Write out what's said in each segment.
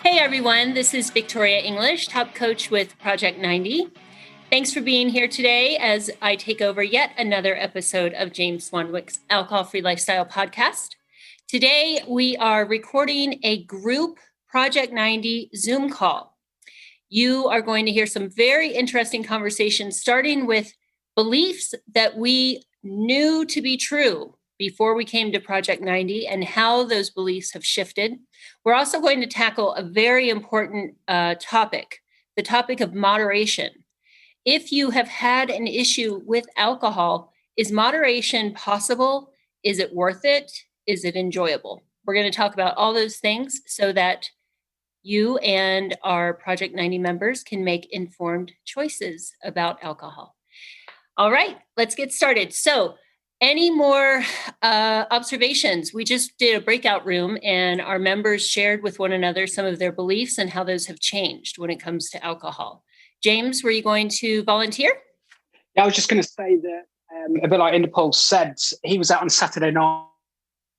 Hey everyone, this is Victoria English, top coach with Project 90. Thanks for being here today as I take over yet another episode of James Swanwick's Alcohol-Free Lifestyle podcast. Today we are recording a group Project 90 Zoom call. You are going to hear some very interesting conversations, starting with beliefs that we knew to be true before we came to Project 90 and how those beliefs have shifted. We're also going to tackle a very important topic, the topic of moderation. If you have had an issue with alcohol, is moderation possible? Is it worth it? Is it enjoyable? We're going to talk about all those things so that you and our Project 90 members can make informed choices about alcohol. All right, let's get started. So, any more observations? We just did a breakout room and our members shared with one another some of their beliefs and how those have changed when it comes to alcohol. James, were you going to volunteer? Yeah, I was just going to say that a bit like Interpol said, he was out on Saturday night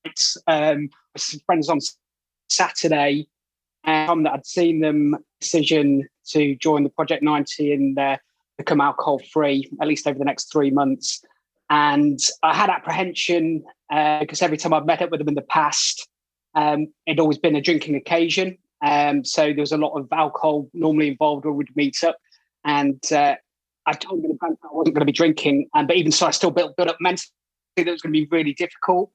with some friends on Saturday, that I'd seen them decision to join the Project 90 and become alcohol-free, at least over the next 3 months. And I had apprehension because every time I've met up with them in the past, it'd always been a drinking occasion. So there was a lot of alcohol normally involved when we'd meet up. And I told them in advance that I wasn't going to be drinking. But even so, I still built up mentally that it was going to be really difficult.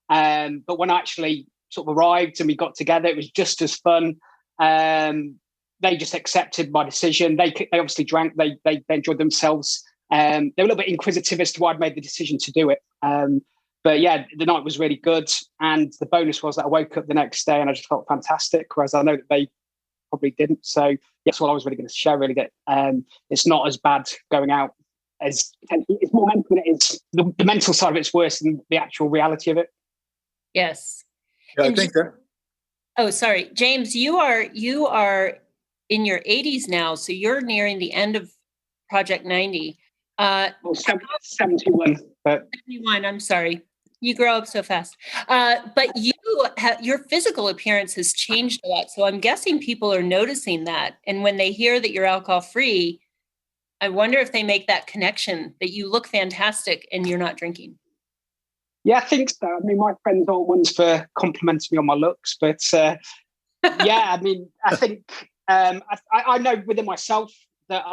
But when I actually sort of arrived and we got together, it was just as fun. They just accepted my decision. They obviously drank. They enjoyed themselves. They were a little bit inquisitive as to why I'd made the decision to do it. But yeah, the night was really good. And the bonus was that I woke up the next day and I just felt fantastic, whereas I know that they probably didn't. So that's what I was really going to share, really, that it's not as bad going out as it's more mental than it is. The mental side of it's worse than the actual reality of it. Yes. Yeah, I think that. Oh, sorry. James, you are in your 80s now, so you're nearing the end of Project 90. 71. But 71, I'm sorry. You grow up so fast. But your physical appearance has changed a lot. So I'm guessing people are noticing that. And when they hear that you're alcohol-free, I wonder if they make that connection that you look fantastic and you're not drinking. Yeah, I think so. I mean, my friends aren't ones for complimenting me on my looks, but yeah, I mean, I think I know within myself that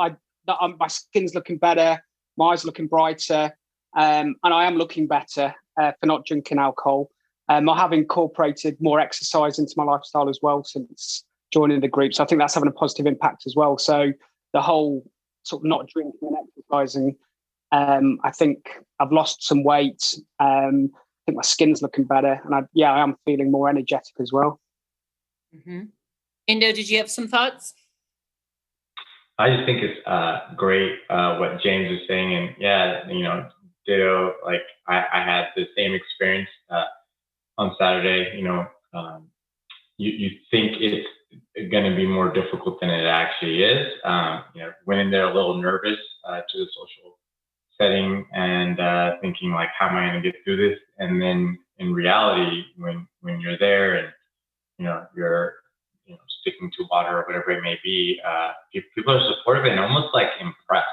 my skin's looking better, my eyes are looking brighter, and I am looking better for not drinking alcohol. I have incorporated more exercise into my lifestyle as well since joining the group. So I think that's having a positive impact as well. So the whole sort of not drinking and exercising, I think I've lost some weight. I think my skin's looking better, and I am feeling more energetic as well. Mm-hmm. Indo, did you have some thoughts? I just think it's great what James was saying, and yeah, ditto. Like I had the same experience on Saturday. You think it's going to be more difficult than it actually is. Went in there a little nervous to the social setting and thinking like, how am I going to get through this? And then in reality, when you're there and you're sticking to water or whatever it may be, people are supportive and almost like impressed.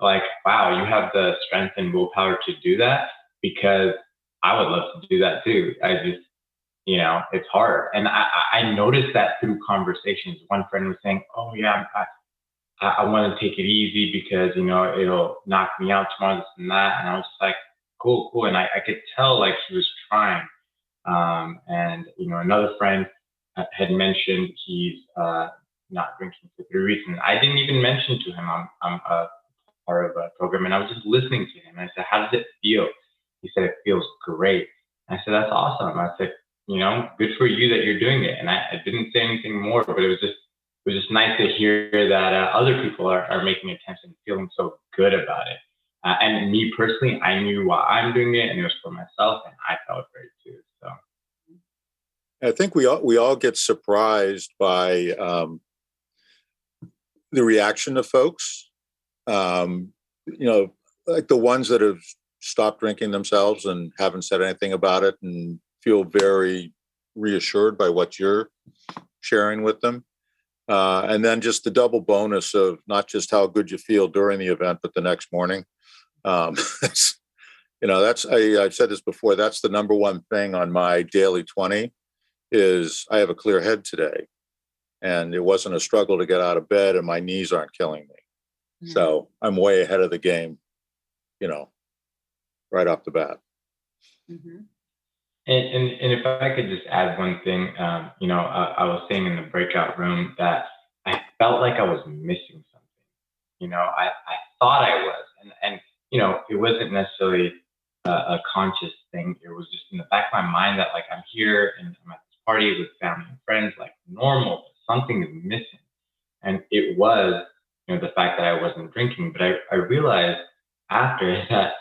Like, wow, you have the strength and willpower to do that, because I would love to do that too. I just, it's hard. And I noticed that through conversations. One friend was saying, oh yeah, I want to take it easy because, it'll knock me out tomorrow, this and that. And I was just like, cool. And I could tell like he was trying. And another friend had mentioned he's not drinking for 3 reasons. I didn't even mention to him I'm a part of a program, and I was just listening to him. And I said, how does it feel? He said, it feels great. And I said, that's awesome. I said, good for you that you're doing it. And I didn't say anything more, but it was just nice to hear that other people are making attention, feeling so good about it. And me personally, I knew why I'm doing it, and it was for myself, and I felt great too. So I think we all get surprised by the reaction of folks. Like the ones that have stopped drinking themselves and haven't said anything about it and feel very reassured by what you're sharing with them. And then just the double bonus of not just how good you feel during the event, but the next morning. That's, I've said this before, that's the number one thing on my daily 20 is I have a clear head today. And it wasn't a struggle to get out of bed and my knees aren't killing me. Mm-hmm. So I'm way ahead of the game, right off the bat. Mm-hmm. And if I could just add one thing, I was saying in the breakout room that I felt like I was missing something. I thought I was, and it wasn't necessarily a conscious thing. It was just in the back of my mind that like I'm here and I'm at this party with family and friends, like normal, but something is missing. And it was, the fact that I wasn't drinking. But I realized after that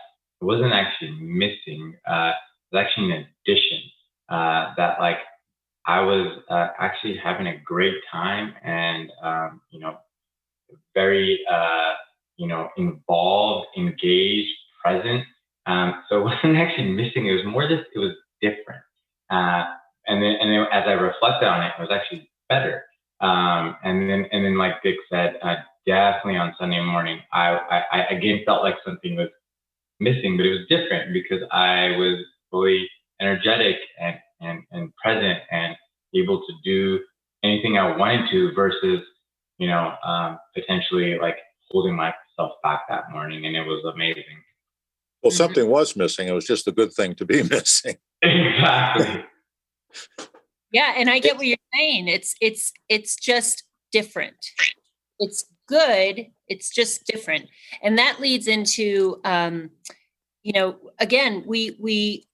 it wasn't actually missing. It was actually an addition, that like I was actually having a great time and, very, involved, engaged, present. So it wasn't actually missing. It was more just, it was different. And then as I reflected on it, it was actually better. And then like Dick said, definitely on Sunday morning, I again felt like something was missing, but it was different because I was fully energetic and present and able to do anything I wanted to versus, potentially like holding myself back that morning. And it was amazing. Well, something was missing. It was just a good thing to be missing. Exactly. Yeah. And I get what you're saying. It's just different. It's good. It's just different. And that leads into, again, we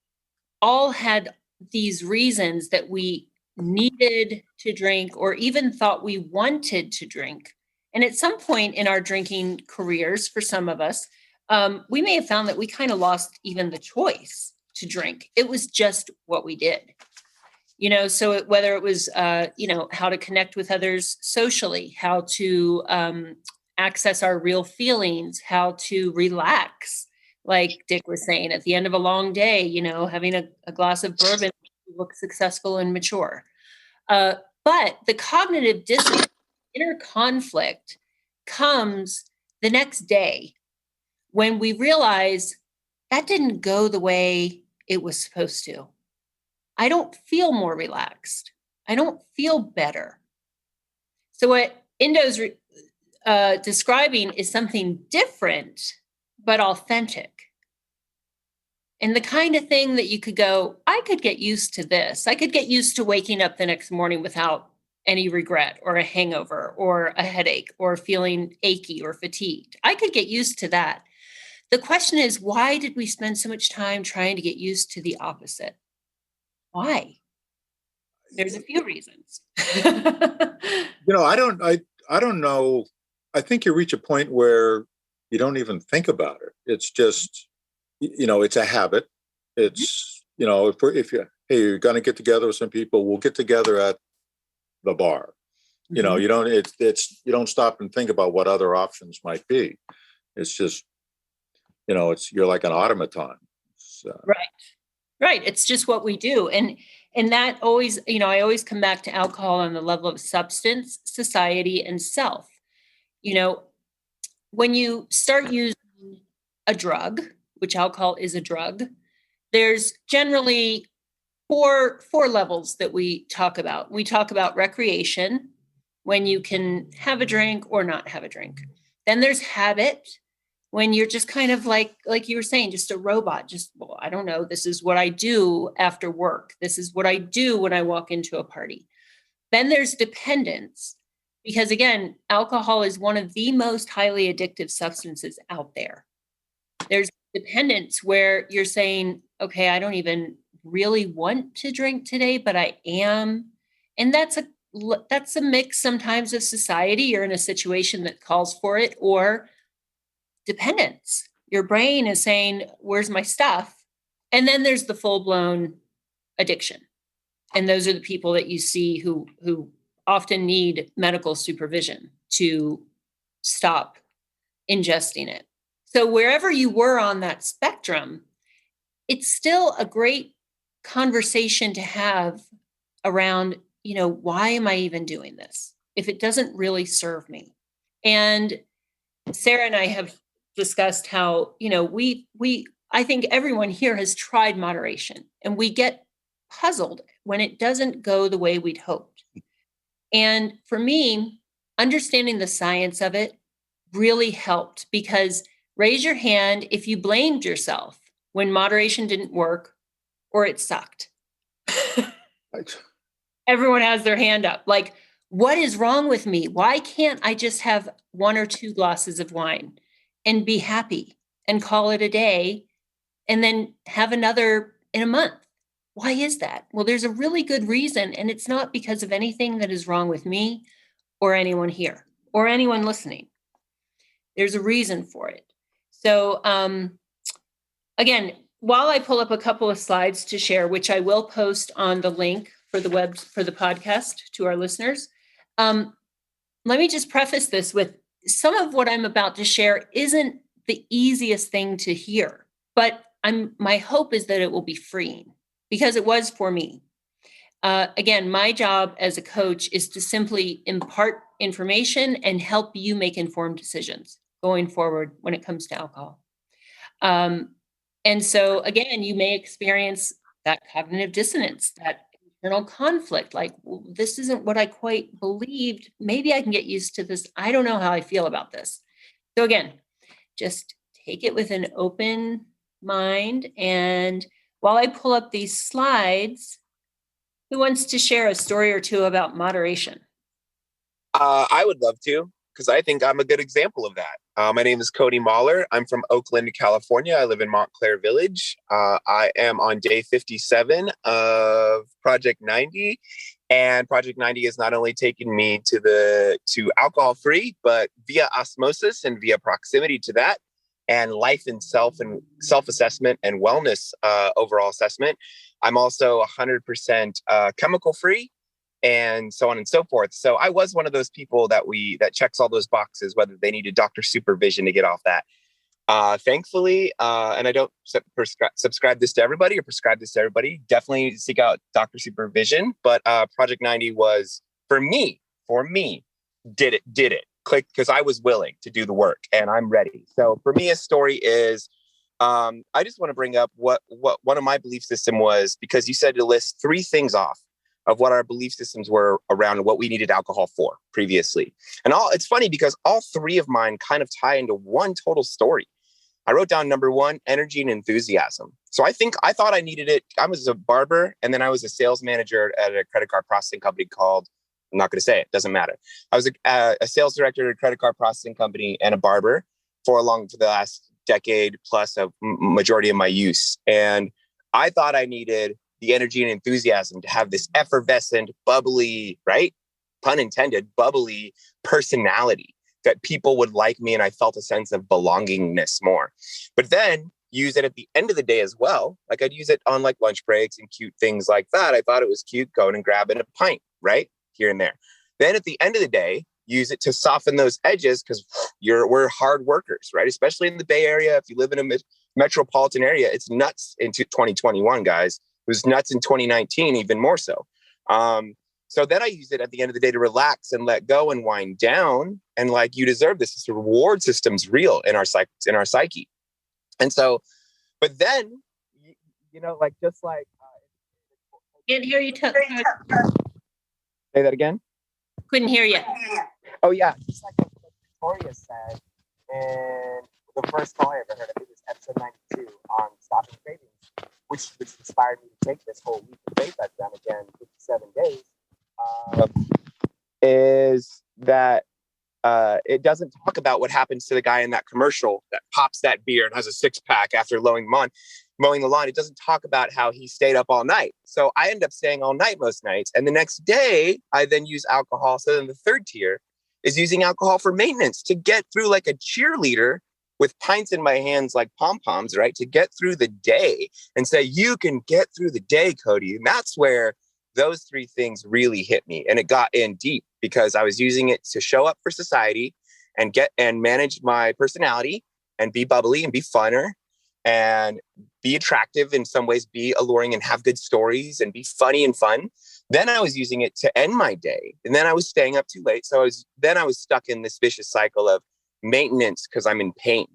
all had these reasons that we needed to drink or even thought we wanted to drink. And at some point in our drinking careers, for some of us, we may have found that we kind of lost even the choice to drink. It was just what we did. So whether it was, how to connect with others socially, how to access our real feelings, how to relax, like Dick was saying, at the end of a long day, having a glass of bourbon look successful and mature. But the cognitive dissonance, inner conflict comes the next day when we realize that didn't go the way it was supposed to. I don't feel more relaxed. I don't feel better. So what Indo's describing is something different, but authentic. And the kind of thing that you could go, I could get used to this. I could get used to waking up the next morning without any regret or a hangover or a headache or feeling achy or fatigued. I could get used to that. The question is, why did we spend so much time trying to get used to the opposite? Why? There's a few reasons. I don't know. I think you reach a point where you don't even think about it. It's just, it's a habit. It's, if you're going to get together with some people, we'll get together at the bar. Mm-hmm. You don't stop and think about what other options might be. It's just, you're like an automaton. Right. It's just what we do. And that always, I always come back to alcohol on the level of substance, society, and self. When you start using a drug, which alcohol is a drug, there's generally four levels that we talk about. We talk about recreation, when you can have a drink or not have a drink. Then there's habit, when you're just kind of like you were saying, just a robot, I don't know, this is what I do after work. This is what I do when I walk into a party. Then there's dependence, because again, alcohol is one of the most highly addictive substances out there. There's dependence where you're saying, okay, I don't even really want to drink today, but I am. And that's a mix sometimes of society. You're in a situation that calls for it, or dependence. Your brain is saying, where's my stuff? And then there's the full-blown addiction. And those are the people that you see who often need medical supervision to stop ingesting it. So wherever you were on that spectrum, it's still a great conversation to have around, why am I even doing this if it doesn't really serve me? And Sarah and I have discussed how, I think everyone here has tried moderation, and we get puzzled when it doesn't go the way we'd hoped. And for me, understanding the science of it really helped, because raise your hand if you blamed yourself when moderation didn't work or it sucked. Everyone has their hand up. Like, what is wrong with me? Why can't I just have 1 or 2 glasses of wine and be happy and call it a day and then have another in a month? Why is that? Well, there's a really good reason, and it's not because of anything that is wrong with me or anyone here or anyone listening. There's a reason for it. So again, while I pull up a couple of slides to share, which I will post on the link for the podcast to our listeners, let me just preface this with some of what I'm about to share isn't the easiest thing to hear, but my hope is that it will be freeing, because it was for me. Again, my job as a coach is to simply impart information and help you make informed decisions going forward when it comes to alcohol. And so, again, you may experience that cognitive dissonance, that internal conflict, like, well, this isn't what I quite believed. Maybe I can get used to this. I don't know how I feel about this. So again, just take it with an open mind. And while I pull up these slides, who wants to share a story or two about moderation? I would love to, because I think I'm a good example of that. My name is Cody Mahler. I'm from Oakland, California. I live in Montclair Village. I am on day 57 of Project 90. And Project 90 has not only taken me to alcohol-free, but via osmosis and via proximity to that, and life and self-assessment and wellness overall assessment. I'm also 100% chemical-free, and so on and so forth. So I was one of those people that checks all those boxes, whether they needed doctor supervision to get off that. Thankfully, and I don't subscribe this to everybody or prescribe this to everybody, definitely seek out doctor supervision. But Project 90 was, for me, did it. Click, because I was willing to do the work and I'm ready. So for me, a story is, I just want to bring up what one of my belief system was, because you said to list 3 things off of what our belief systems were around what we needed alcohol for previously. And it's funny because all 3 of mine kind of tie into one total story. I wrote down number 1, energy and enthusiasm. So I thought I needed it. I was a barber, and then I was a sales manager at a credit card processing company called, I'm not going to say it, doesn't matter. I was a sales director at a credit card processing company and a barber for the last decade plus of majority of my use. And I thought I needed the energy and enthusiasm to have this effervescent, bubbly, right? Pun intended, bubbly personality that people would like me. And I felt a sense of belongingness more. But then use it at the end of the day as well. Like I'd use it on like lunch breaks and cute things like that. I thought it was cute going and grabbing a pint, right? Here and there. Then at the end of the day, use it to soften those edges, because we're hard workers, right? Especially in the Bay Area. If you live in a metropolitan area, it's nuts into 2021, guys. It was nuts in 2019, even more so. So then I use it at the end of the day to relax and let go and wind down. And like, you deserve this. The reward system's real in our psyche. And so, but then, like, just like... Can't hear you. Say that again? Couldn't hear you. Oh, yeah. Just like what Victoria said in the first call I ever heard, I think it was episode 92 on stopping cravings, which inspired me to take this whole leap of faith I've done again, 57 days, is that it doesn't talk about what happens to the guy in that commercial that pops that beer and has a 6-pack after mowing the lawn. It doesn't talk about how he stayed up all night. So I end up staying all night most nights. And the next day, I then use alcohol. So then the third tier is using alcohol for maintenance to get through, like a cheerleader with pints in my hands like pom-poms, right? To get through the day and say, you can get through the day, Cody. And that's where those 3 things really hit me. And it got in deep because I was using it to show up for society and manage my personality and be bubbly and be funner and be attractive in some ways, be alluring and have good stories and be funny and fun. Then I was using it to end my day. And then I was staying up too late. So I was stuck in this vicious cycle of maintenance because I'm in pain.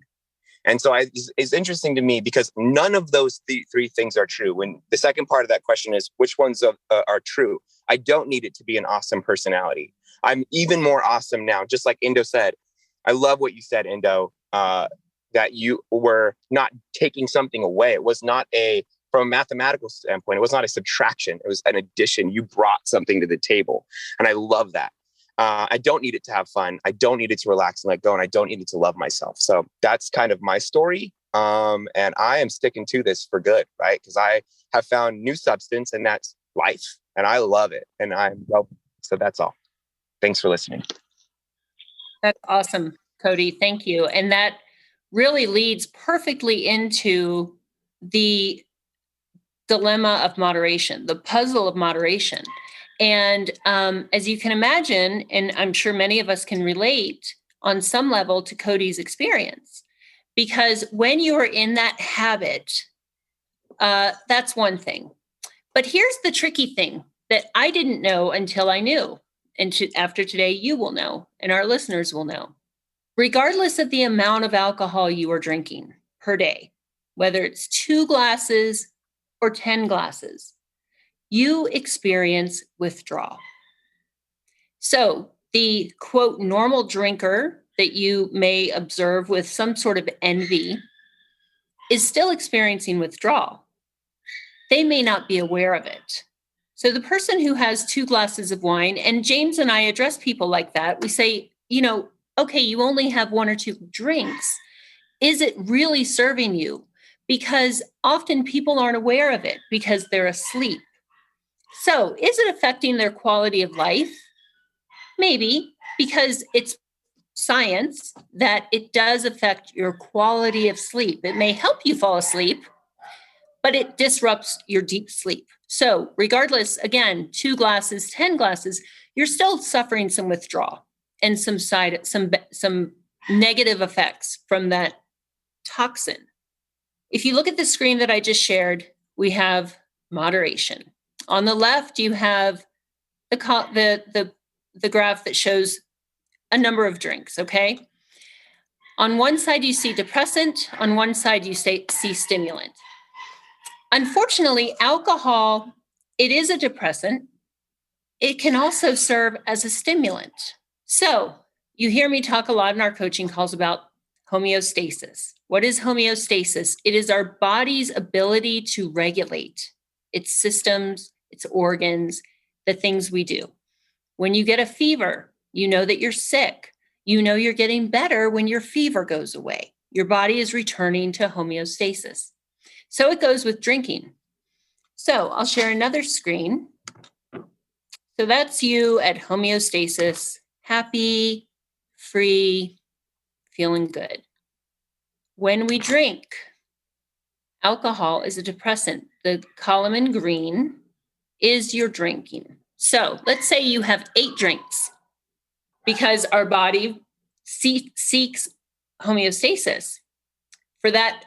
And so it's interesting to me because none of those three things are true. When the second part of that question is which ones are true, I don't need it to be an awesome personality. I'm even more awesome now. Just like Indo said, I love what you said, Indo, that you were not taking something away. It was not from a mathematical standpoint, it was not a subtraction. It was an addition. You brought something to the table. And I love that. I don't need it to have fun. I don't need it to relax and let go. And I don't need it to love myself. So that's kind of my story. And I am sticking to this for good, right? Because I have found new substance and that's life. And I love it. And so that's all. Thanks for listening. That's awesome, Cody. Thank you. And that really leads perfectly into the dilemma of moderation, the puzzle of moderation. And as you can imagine, and I'm sure many of us can relate on some level to Cody's experience, because when you are in that habit, that's one thing. But here's the tricky thing that I didn't know until I knew. And after today, you will know, and our listeners will know. Regardless of the amount of alcohol you are drinking per day, whether it's 2 glasses or 10 glasses, you experience withdrawal. So the quote normal drinker that you may observe with some sort of envy is still experiencing withdrawal. They may not be aware of it. So the person who has 2 glasses of wine, and James and I address people like that, we say, okay, you only have 1 or 2 drinks. Is it really serving you? Because often people aren't aware of it because they're asleep. So is it affecting their quality of life? Maybe, because it's science that it does affect your quality of sleep. It may help you fall asleep, but it disrupts your deep sleep. So regardless, again, 2 glasses, 10 glasses, you're still suffering some withdrawal and some negative effects from that toxin. If you look at the screen that I just shared, we have moderation. On the left, you have the graph that shows a number of drinks, okay? On one side, you see depressant. On one side, you see stimulant. Unfortunately, alcohol, it is a depressant. It can also serve as a stimulant. So you hear me talk a lot in our coaching calls about homeostasis. What is homeostasis? It is our body's ability to regulate its systems, its organs, the things we do. When you get a fever, you know that you're sick. You know you're getting better when your fever goes away. Your body is returning to homeostasis. So it goes with drinking. So I'll share another screen. So that's you at homeostasis, happy, free, feeling good. When we drink, alcohol is a depressant. The column in green is your drinking. So let's say you have 8 drinks because our body seeks homeostasis. For that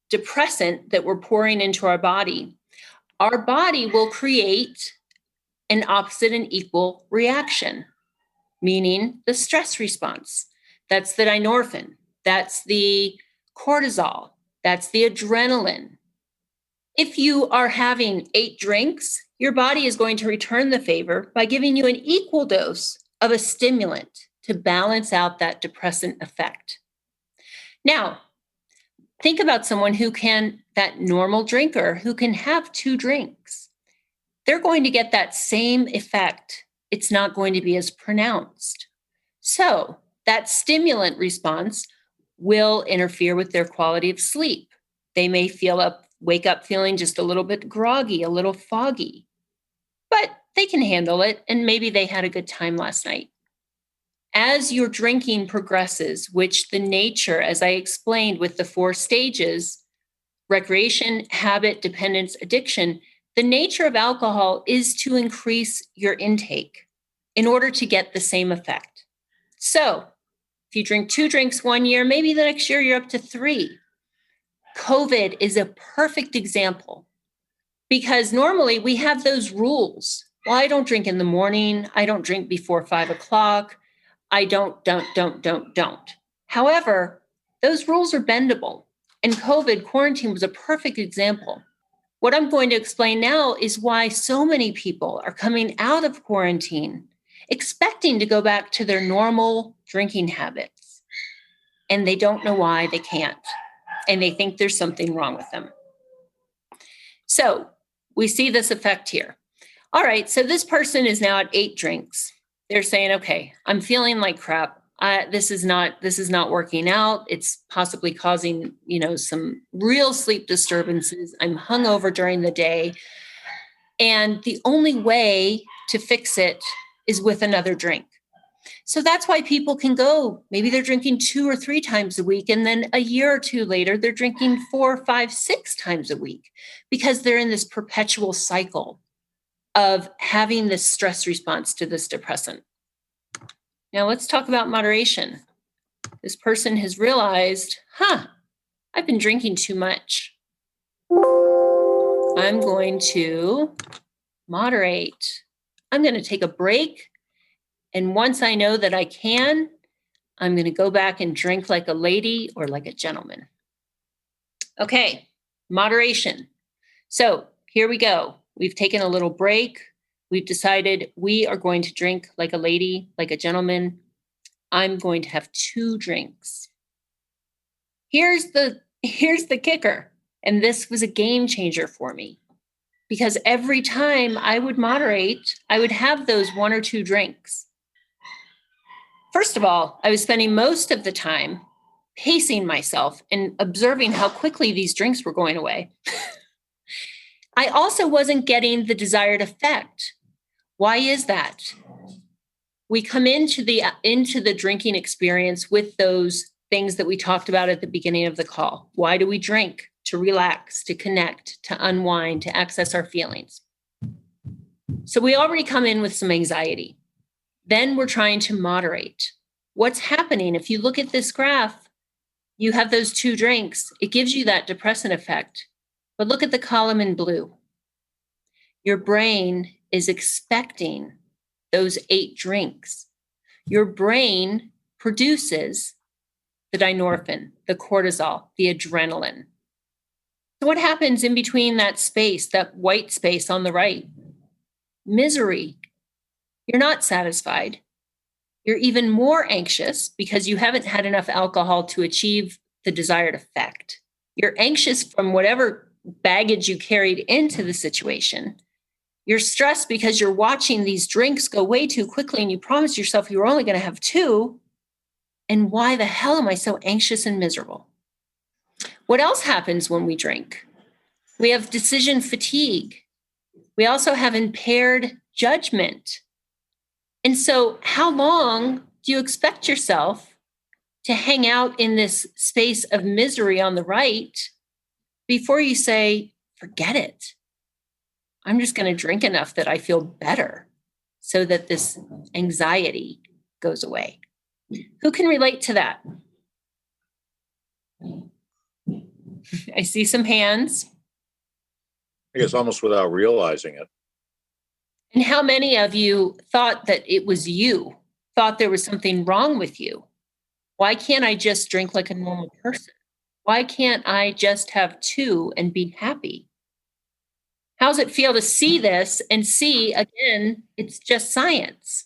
depressant that we're pouring into our body will create an opposite and equal reaction, meaning the stress response. That's the dynorphin. That's the cortisol. That's the adrenaline. If you are having 8 drinks, your body is going to return the favor by giving you an equal dose of a stimulant to balance out that depressant effect. Now, think about someone that normal drinker who can have 2 drinks. They're going to get that same effect. It's not going to be as pronounced. So that stimulant response will interfere with their quality of sleep. They may wake up feeling just a little bit groggy, a little foggy, but they can handle it. And maybe they had a good time last night. As your drinking progresses, which the nature, as I explained with the 4 stages, recreation, habit, dependence, addiction, the nature of alcohol is to increase your intake in order to get the same effect. So if you drink 2 drinks one year, maybe the next year you're up to 3. COVID is a perfect example because normally we have those rules. well, I don't drink in the morning. I don't drink before 5 o'clock. I don't. However, those rules are bendable. And quarantine was a perfect example. What I'm going to explain now is why so many people are coming out of quarantine expecting to go back to their normal drinking habits. And they don't know why they can't. And they think there's something wrong with them. So we see this effect here. All right, so this person is now at 8 drinks. They're saying, okay, I'm feeling like crap. This is not working out. It's possibly causing, some real sleep disturbances. I'm hungover during the day. And the only way to fix it is with another drink. So that's why people can go, maybe they're drinking 2 or 3 times a week. And then a year or two later, they're drinking 4, 5, 6 times a week because they're in this perpetual cycle of having this stress response to this depressant. Now let's talk about moderation. This person has realized, I've been drinking too much. I'm going to moderate. I'm going to take a break. And once I know that I can, I'm going to go back and drink like a lady or like a gentleman. Okay, moderation. So here we go. We've taken a little break. We've decided we are going to drink like a lady, like a gentleman. I'm going to have 2 drinks. Here's the kicker. And this was a game changer for me because every time I would moderate, I would have those 1 or 2 drinks. First of all, I was spending most of the time pacing myself and observing how quickly these drinks were going away. I also wasn't getting the desired effect. Why is that? We come into the drinking experience with those things that we talked about at the beginning of the call. Why do we drink? To relax, to connect, to unwind, to access our feelings. So we already come in with some anxiety. Then we're trying to moderate. What's happening? If you look at this graph, you have those 2 drinks. It gives you that depressant effect. But look at the column in blue. Your brain is expecting those 8 drinks. Your brain produces the dynorphin, the cortisol, the adrenaline. So what happens in between that space, that white space on the right? Misery. You're not satisfied. You're even more anxious because you haven't had enough alcohol to achieve the desired effect. You're anxious from whatever baggage you carried into the situation. You're stressed because you're watching these drinks go way too quickly and you promised yourself you were only going to have 2. And why the hell am I so anxious and miserable? What else happens when we drink? We have decision fatigue. We also have impaired judgment. And so how long do you expect yourself to hang out in this space of misery on the right before you say, forget it? I'm just going to drink enough that I feel better so that this anxiety goes away. Who can relate to that? I see some hands. I guess almost without realizing it. And how many of you thought that it was you, thought there was something wrong with you? Why can't I just drink like a normal person? Why can't I just have 2 and be happy? How's it feel to see this and see, again, it's just science?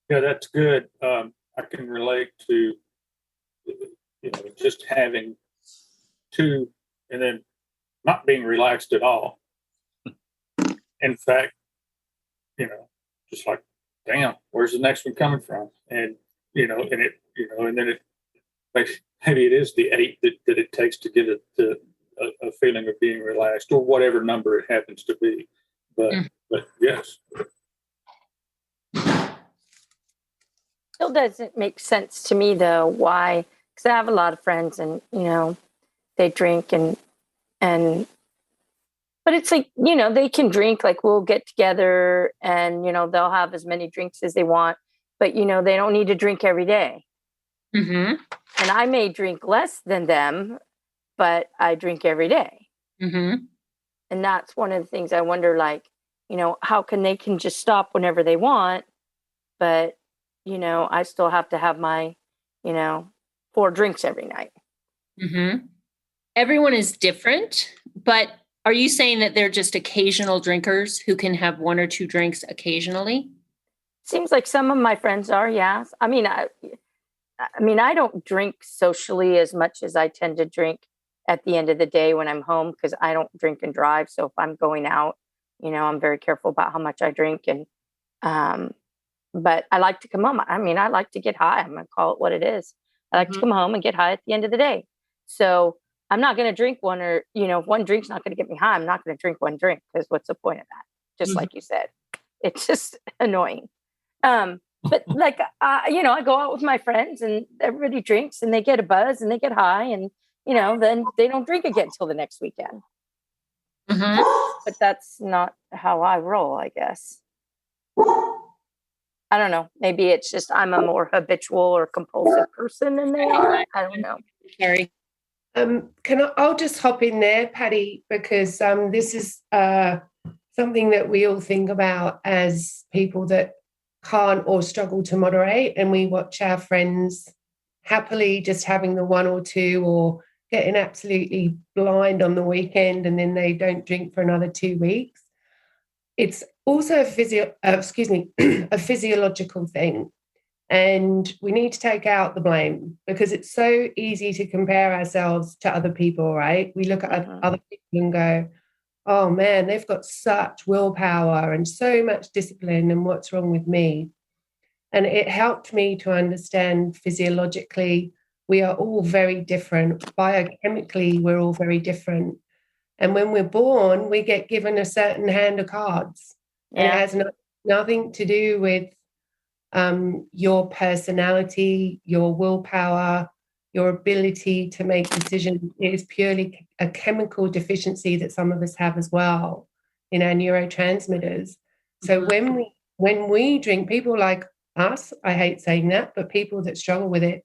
Yeah, that's good. I can relate to, just having 2 and then not being relaxed at all. In fact, just like, damn, where's the next one coming from? And, and then it maybe it is the 8 that it takes to get a feeling of being relaxed or whatever number it happens to be. But yes. Still doesn't make sense to me though, why, because I have a lot of friends and, they drink and but it's like, they can drink, like we'll get together and, they'll have as many drinks as they want, but, they don't need to drink every day. Mm-hmm. And I may drink less than them, but I drink every day. Mm-hmm. And that's one of the things I wonder, like, how they can just stop whenever they want, but, I still have to have my, 4 drinks every night. Mm-hmm. Everyone is different, but are you saying that they're just occasional drinkers who can have 1 or 2 drinks occasionally? Seems like some of my friends are, yeah. I don't drink socially as much as I tend to drink at the end of the day when I'm home, because I don't drink and drive. So if I'm going out, I'm very careful about how much I drink. And but I like to come home. I like to get high. I'm gonna call it what it is. I like to come home and get high at the end of the day. So I'm not going to drink one, or if one drink's not going to get me high, I'm not going to drink one drink, because what's the point of that? Just like you said, it's just annoying. But like, I go out with my friends and everybody drinks and they get a buzz and they get high, and, then they don't drink again until the next weekend. But that's not how I roll, I guess. I don't know. Maybe it's just I'm a more habitual or compulsive person than they are. I don't know. Sorry. I'll just hop in there, Patty, because this is something that we all think about as people that can't or struggle to moderate, and we watch our friends happily just having the 1 or 2, or getting absolutely blind on the weekend, and then they don't drink for another 2 weeks. It's also a physiological thing, and we need to take out the blame, because it's so easy to compare ourselves to other people, right? We look at other people and go, oh man, they've got such willpower and so much discipline, and what's wrong with me? And it helped me to understand physiologically, we are all very different. Biochemically, we're all very different. And when we're born, we get given a certain hand of cards. Yeah. And it has nothing to do with your personality, your willpower, your ability to make decisions. It is purely a chemical deficiency that some of us have as well in our neurotransmitters. So when we drink, people like us, I hate saying that, but people that struggle with it,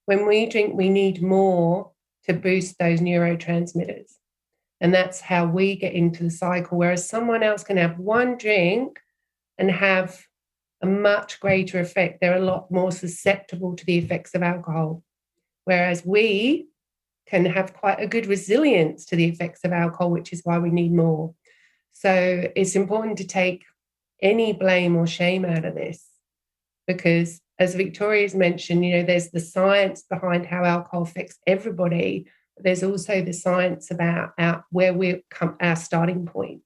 when we drink, we need more to boost those neurotransmitters. And that's how we get into the cycle. Whereas someone else can have 1 drink and have a much greater effect. They're a lot more susceptible to the effects of alcohol. Whereas we can have quite a good resilience to the effects of alcohol, which is why we need more. So it's important to take any blame or shame out of this, because as Victoria's mentioned, there's the science behind how alcohol affects everybody. But there's also the science about where we come, our starting point.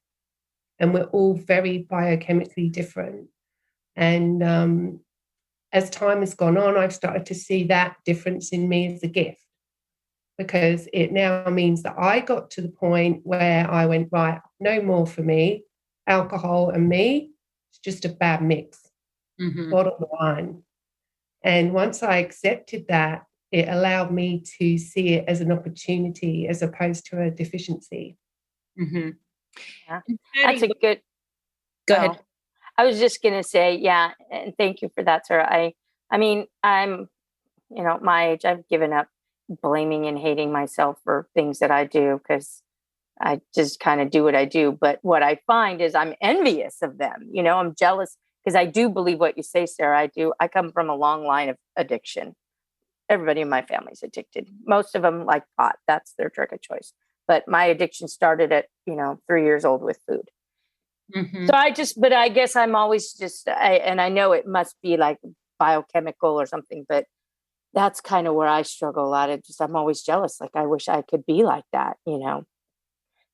And we're all very biochemically different. And as time has gone on, I've started to see that difference in me as a gift, because it now means that I got to the point where I went, right, no more for me. Alcohol and me, it's just a bad mix, bottom line. And once I accepted that, it allowed me to see it as an opportunity as opposed to a deficiency. Yeah. That's a good... Go ahead. I was just going to say, yeah, and thank you for that, Sarah. I'm, my age, I've given up blaming and hating myself for things that I do, because I just kind of do what I do. But what I find is I'm envious of them. I'm jealous, because I do believe what you say, Sarah. I come from a long line of addiction. Everybody in my family's addicted. Most of them like pot. That's their drug of choice. But my addiction started at, 3 years old with food. So I guess I'm always and I know it must be like biochemical or something, but that's kind of where I struggle a lot. I'm always jealous. Like, I wish I could be like that, and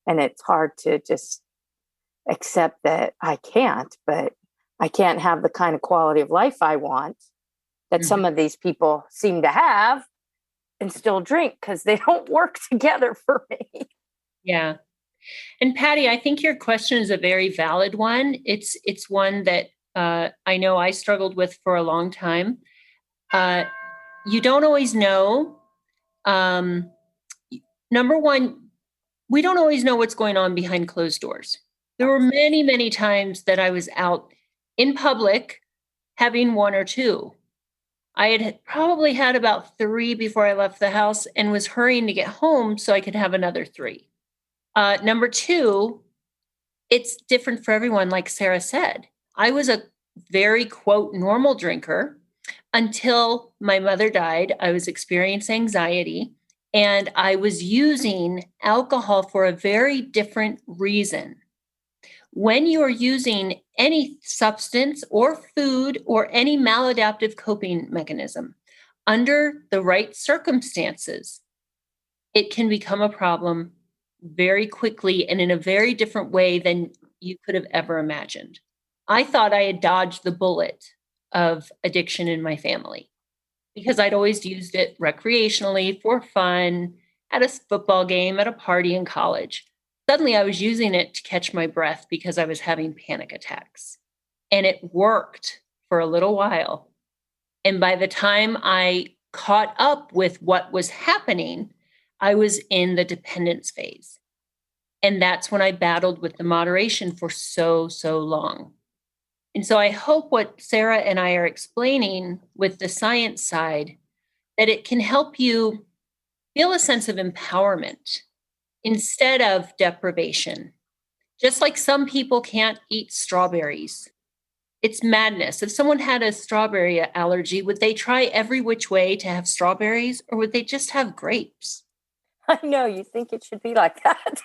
it's hard to just accept that I can't, but I can't have the kind of quality of life I want that some of these people seem to have and still drink, because they don't work together for me. Yeah. And Patty, I think your question is a very valid one. It's one that I know I struggled with for a long time. You don't always know. Number one, we don't always know what's going on behind closed doors. There were many, many times that I was out in public having 1 or 2. I had probably had about 3 before I left the house, and was hurrying to get home so I could have another 3. Number 2, it's different for everyone, like Sarah said. I was a very, quote, normal drinker until my mother died. I was experiencing anxiety, and I was using alcohol for a very different reason. When you are using any substance or food or any maladaptive coping mechanism under the right circumstances, it can become a problem very quickly and in a very different way than you could have ever imagined. I thought I had dodged the bullet of addiction in my family because I'd always used it recreationally for fun, at a football game, at a party in college. Suddenly I was using it to catch my breath because I was having panic attacks. And it worked for a little while. And by the time I caught up with what was happening, I was in the dependence phase. And that's when I battled with the moderation for so long. And so I hope what Sarah and I are explaining with the science side, that it can help you feel a sense of empowerment instead of deprivation. Just like some people can't eat strawberries. It's madness. If someone had a strawberry allergy, would they try every which way to have strawberries, or would they just have grapes? I know, you think it should be like that.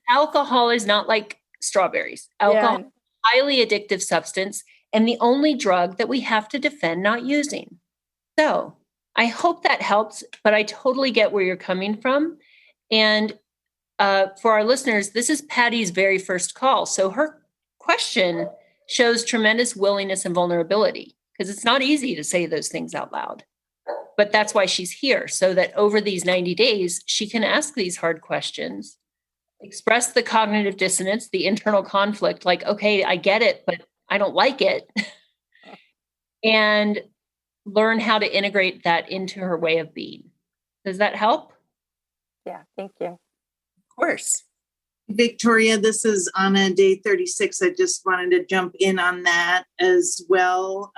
Alcohol is not like strawberries. Alcohol is a highly addictive substance and the only drug that we have to defend not using. So I hope that helps, but I totally get where you're coming from. And for our listeners, this is Patty's very first call. So her question shows tremendous willingness and vulnerability, because it's not easy to say those things out loud. But that's why she's here, so that over these 90 days, she can ask these hard questions, express the cognitive dissonance, the internal conflict, like, okay, I get it, but I don't like it, and learn how to integrate that into her way of being. Does that help? Yeah, thank you. Of course. Victoria, this is Anna, day 36. I just wanted to jump in on that as well,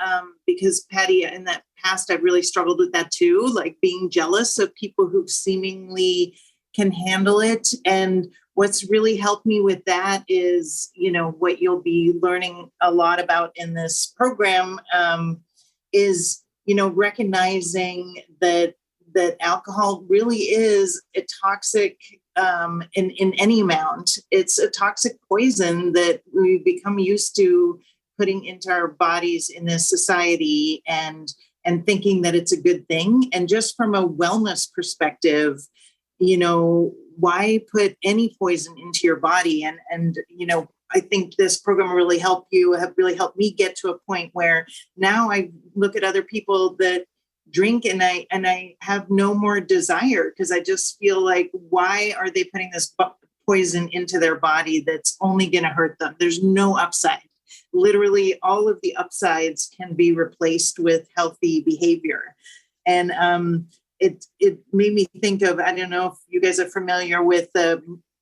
because Patty, in that past, I've really struggled with that too, like being jealous of people who seemingly can handle it. And what's really helped me with that is, what you'll be learning a lot about in this program is, recognizing that alcohol really is a toxic in any amount. It's a toxic poison that we become used to putting into our bodies in this society and thinking that it's a good thing. And just from a wellness perspective, why put any poison into your body? And I think this program really have really helped me get to a point where now I look at other people that drink and I have no more desire, because I just feel like, why are they putting this poison into their body that's only going to hurt them? There's no upside. Literally all of the upsides can be replaced with healthy behavior. And it made me think of, I don't know if you guys are familiar with a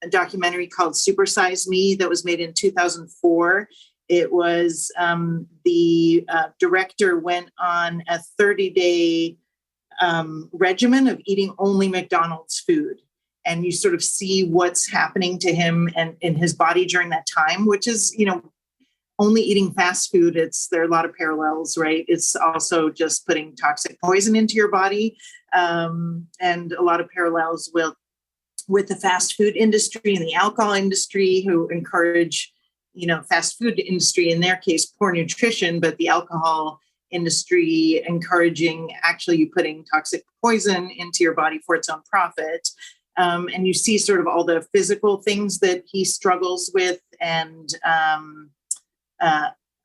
documentary called Super Size Me that was made in 2004. It was the director went on a 30-day regimen of eating only McDonald's food. And you sort of see what's happening to him and in his body during that time, which is, only eating fast food. There are a lot of parallels, right? It's also just putting toxic poison into your body, and a lot of parallels with the fast food industry and the alcohol industry, who encourage, fast food industry, in their case, poor nutrition, but the alcohol industry encouraging actually you putting toxic poison into your body for its own profit. And you see sort of all the physical things that he struggles with, and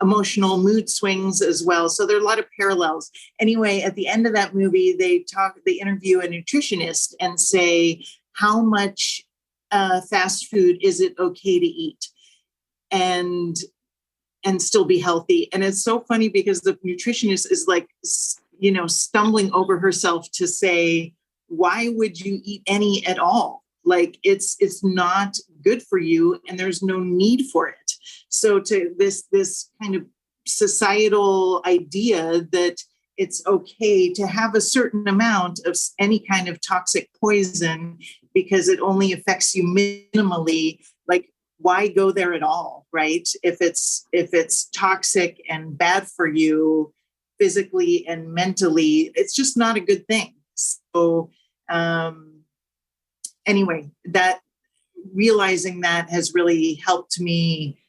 emotional mood swings as well. So there are a lot of parallels. Anyway, at the end of that movie, they interview a nutritionist and say, how much fast food is it okay to eat and still be healthy? And it's so funny because the nutritionist is like, stumbling over herself to say, why would you eat any at all? Like it's not good for you and there's no need for it. So to this kind of societal idea that it's okay to have a certain amount of any kind of toxic poison because it only affects you minimally, like why go there at all, right? If it's toxic and bad for you physically and mentally, it's just not a good thing. So anyway, that realizing that has really helped me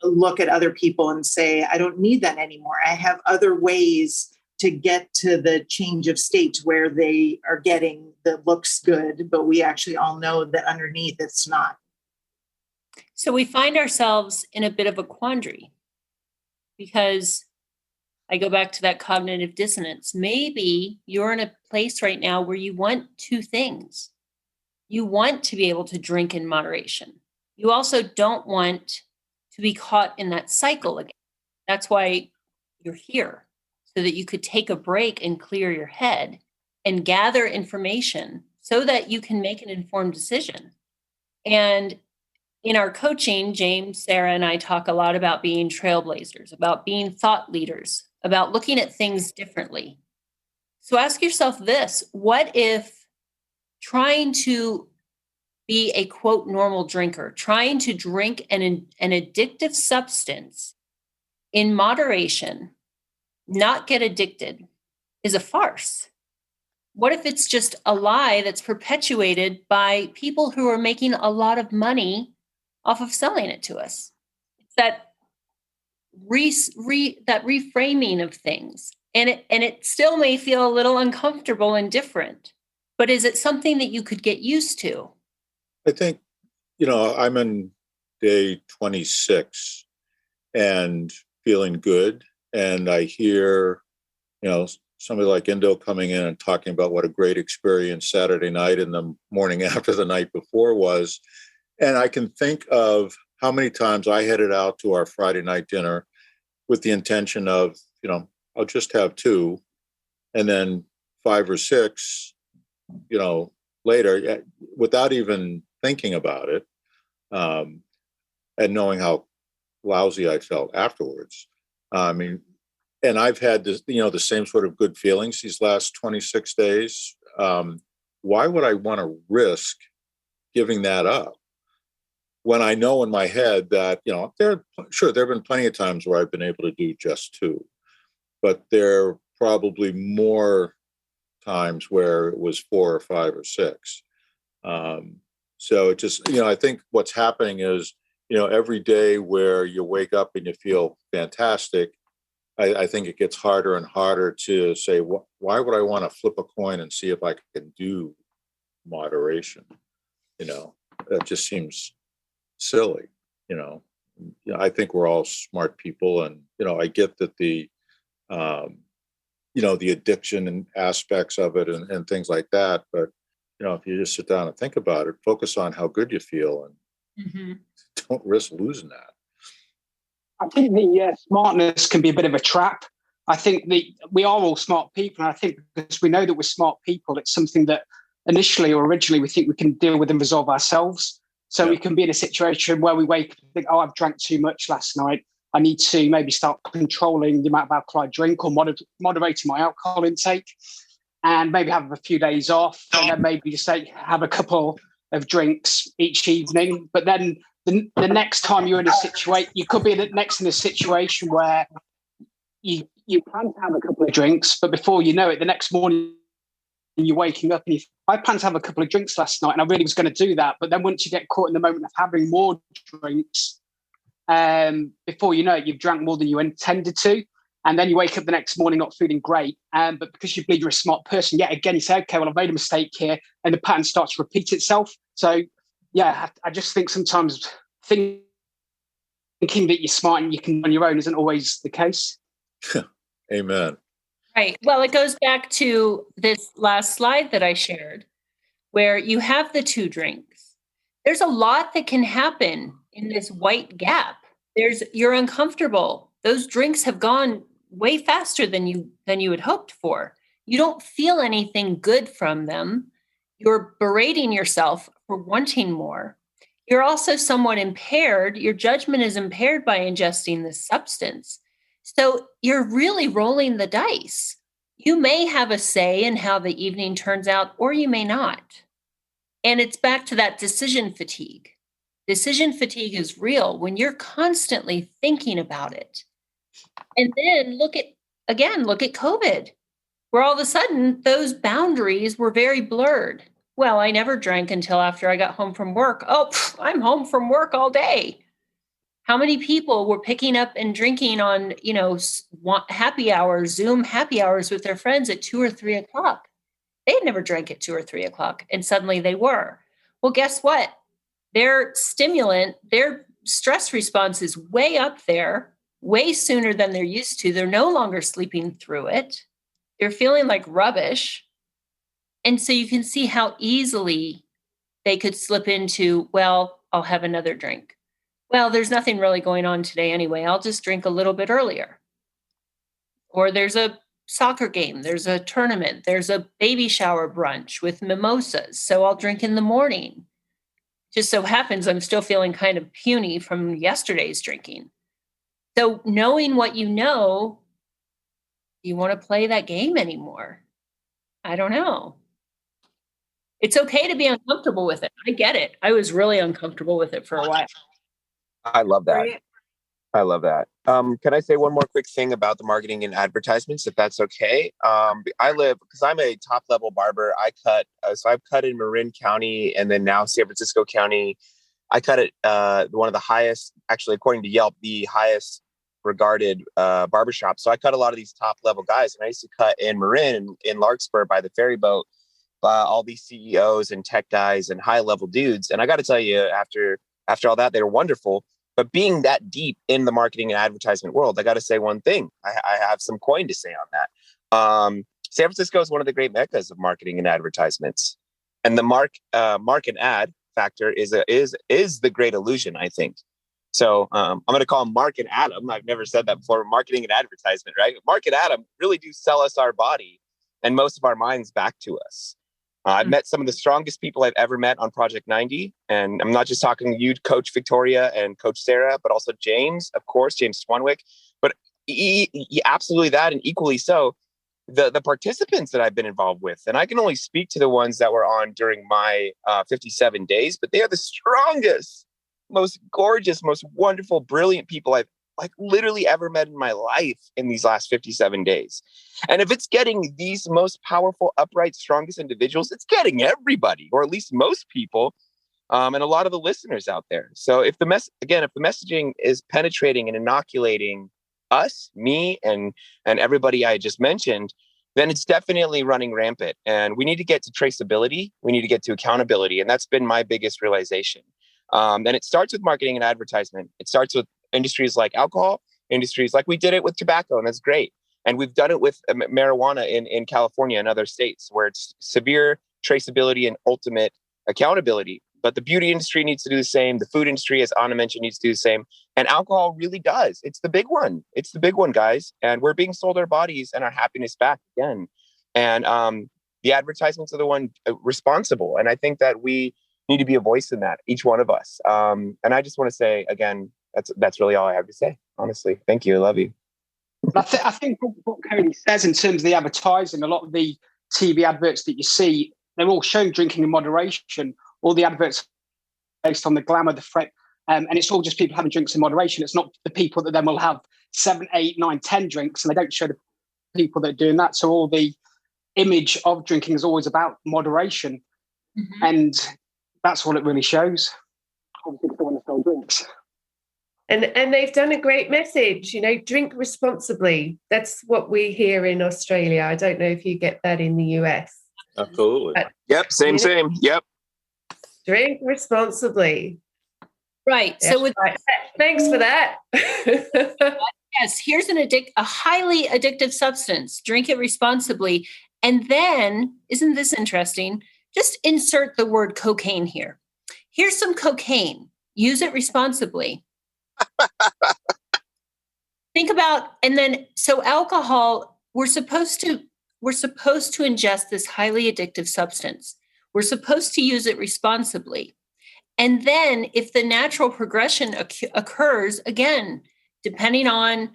look at other people and say, I don't need that anymore. I have other ways to get to the change of state where they are getting that looks good, but we actually all know that underneath it's not. So we find ourselves in a bit of a quandary because I go back to that cognitive dissonance. Maybe you're in a place right now where you want two things. You want to be able to drink in moderation. You also don't want to be caught in that cycle again. That's why you're here, so that you could take a break and clear your head and gather information so that you can make an informed decision. And in our coaching, James, Sarah, and I talk a lot about being trailblazers, about being thought leaders, about looking at things differently. So ask yourself this: what if trying to be a quote normal drinker, trying to drink an addictive substance in moderation, not get addicted, is a farce? What if it's just a lie that's perpetuated by people who are making a lot of money off of selling it to us? It's that that reframing of things. And it still may feel a little uncomfortable and different, but is it something that you could get used to? I think, I'm in day 26 and feeling good. And I hear, somebody like Indo coming in and talking about what a great experience Saturday night and the morning after the night before was. And I can think of how many times I headed out to our Friday night dinner with the intention of, I'll just have two. And then 5 or 6, later, without even thinking about it, and knowing how lousy I felt afterwards. And I've had this, the same sort of good feelings these last 26 days. Why would I want to risk giving that up when I know in my head that, there have been plenty of times where I've been able to do just 2, but there are probably more times where it was 4 or 5 or 6. So it just, I think what's happening is, every day where you wake up and you feel fantastic, I think it gets harder and harder to say, why would I want to flip a coin and see if I can do moderation? That just seems silly. I think we're all smart people, and I get that the the addiction and aspects of it and things like that, but if you just sit down and think about it, focus on how good you feel and don't risk losing that. I think the smartness can be a bit of a trap. I think we are all smart people, and I think because we know that we're smart people, it's something that initially or originally we think we can deal with and resolve ourselves. So we can be in a situation where we wake up and think, I've drank too much last night. I need to maybe start controlling the amount of alcohol I drink or moderating my alcohol intake, and maybe have a few days off, and then maybe just have a couple of drinks each evening. But then the next time you're in a situation, you could be in a situation where you plan to have a couple of drinks, but before you know it, the next morning you're waking up and I planned to have a couple of drinks last night and I really was going to do that. But then once you get caught in the moment of having more drinks, before you know it, you've drank more than you intended to. And then you wake up the next morning not feeling great. But because you believe you're a smart person, yet again, you say, okay, well, I've made a mistake here. And the pattern starts to repeat itself. So, I just think sometimes thinking that you're smart and you can on your own isn't always the case. Amen. Right. Well, it goes back to this last slide that I shared, where you have the 2 drinks. There's a lot that can happen in this white gap. You're uncomfortable. Those drinks have gone way faster than you had hoped for. You don't feel anything good from them. You're berating yourself for wanting more. You're also somewhat impaired. Your judgment is impaired by ingesting this substance. So you're really rolling the dice. You may have a say in how the evening turns out, or you may not. And it's back to that decision fatigue. Decision fatigue is real when you're constantly thinking about it. And then look at COVID, where all of a sudden those boundaries were very blurred. Well, I never drank until after I got home from work. Oh, I'm home from work all day. How many people were picking up and drinking on, happy hours, Zoom happy hours with their friends at 2 or 3 o'clock? They had never drank at 2 or 3 o'clock, and suddenly they were. Well, guess what? Their stimulant, their stress response is way up there, way sooner than they're used to. They're no longer sleeping through it. They're feeling like rubbish. And so you can see how easily they could slip into, well, I'll have another drink. Well, there's nothing really going on today anyway. I'll just drink a little bit earlier. Or there's a soccer game, there's a tournament, there's a baby shower brunch with mimosas. So I'll drink in the morning. Just so happens I'm still feeling kind of puny from yesterday's drinking. So knowing what you know, do you want to play that game anymore? I don't know. It's okay to be uncomfortable with it. I get it. I was really uncomfortable with it for a while. I love that. I love that. Can I say one more quick thing about the marketing and advertisements, if that's okay? Because I'm a top level barber. So I've cut in Marin County and then now San Francisco County. I cut at one of the highest, actually, according to Yelp, the highest regarded barbershop. So I cut a lot of these top level guys. And I used to cut in Marin in Larkspur by the ferry boat, all these CEOs and tech guys and high level dudes. And I got to tell you, after all that, they were wonderful. But being that deep in the marketing and advertisement world, I got to say one thing. I have some coin to say on that. San Francisco is one of the great meccas of marketing and advertisements, and the mark and ad factor is the great illusion, I think. So I'm going to call him Mark and Adam. I've never said that before. Marketing and advertisement, right? Mark and Adam really do sell us our body and most of our minds back to us. I've met some of the strongest people I've ever met on Project 90. And I'm not just talking to you, Coach Victoria and Coach Sarah, but also James, of course, James Swanwick. But absolutely that, and equally so, the participants that I've been involved with. And I can only speak to the ones that were on during my 57 days, but they are the strongest, most gorgeous, most wonderful, brilliant people I've literally ever met in my life in these last 57 days. And if it's getting these most powerful, upright, strongest individuals, it's getting everybody, or at least most people, and a lot of the listeners out there. So if the messaging is penetrating and inoculating us, me, and everybody I just mentioned, then it's definitely running rampant. And we need to get to traceability. We need to get to accountability. And that's been my biggest realization. And it starts with marketing and advertisement. It starts with industries like alcohol, industries like we did it with tobacco, and that's great. And we've done it with marijuana in California and other states where it's severe traceability and ultimate accountability. But the beauty industry needs to do the same. The food industry, as Anna mentioned, needs to do the same. And alcohol really does. It's the big one. It's the big one, guys. And we're being sold our bodies and our happiness back again. And the advertisements are the one responsible. And I think that we need to be a voice in that, each one of us. And I just want to say, again, that's really all I have to say, honestly. Thank you. I love you. I think what Cody says in terms of the advertising, a lot of the TV adverts that you see, they're all showing drinking in moderation. All the adverts based on the glamour, the threat, and it's all just people having drinks in moderation. It's not the people that then will have 7, 8, 9, 10 drinks, and they don't show the people that are doing that. So all the image of drinking is always about moderation, and that's what it really shows. Obviously, they want to sell drinks. And they've done a great message, drink responsibly. That's what we hear in Australia. I don't know if you get that in the US. Absolutely. Yep. Same. Yep. Drink responsibly. Right. Yeah. So thanks for that. Yes. Here's a highly addictive substance. Drink it responsibly. And then, isn't this interesting? Just insert the word cocaine here. Here's some cocaine. Use it responsibly. Think about, and then, so alcohol, we're supposed to ingest this highly addictive substance. We're supposed to use it responsibly. And then if the natural progression occurs, again, depending on,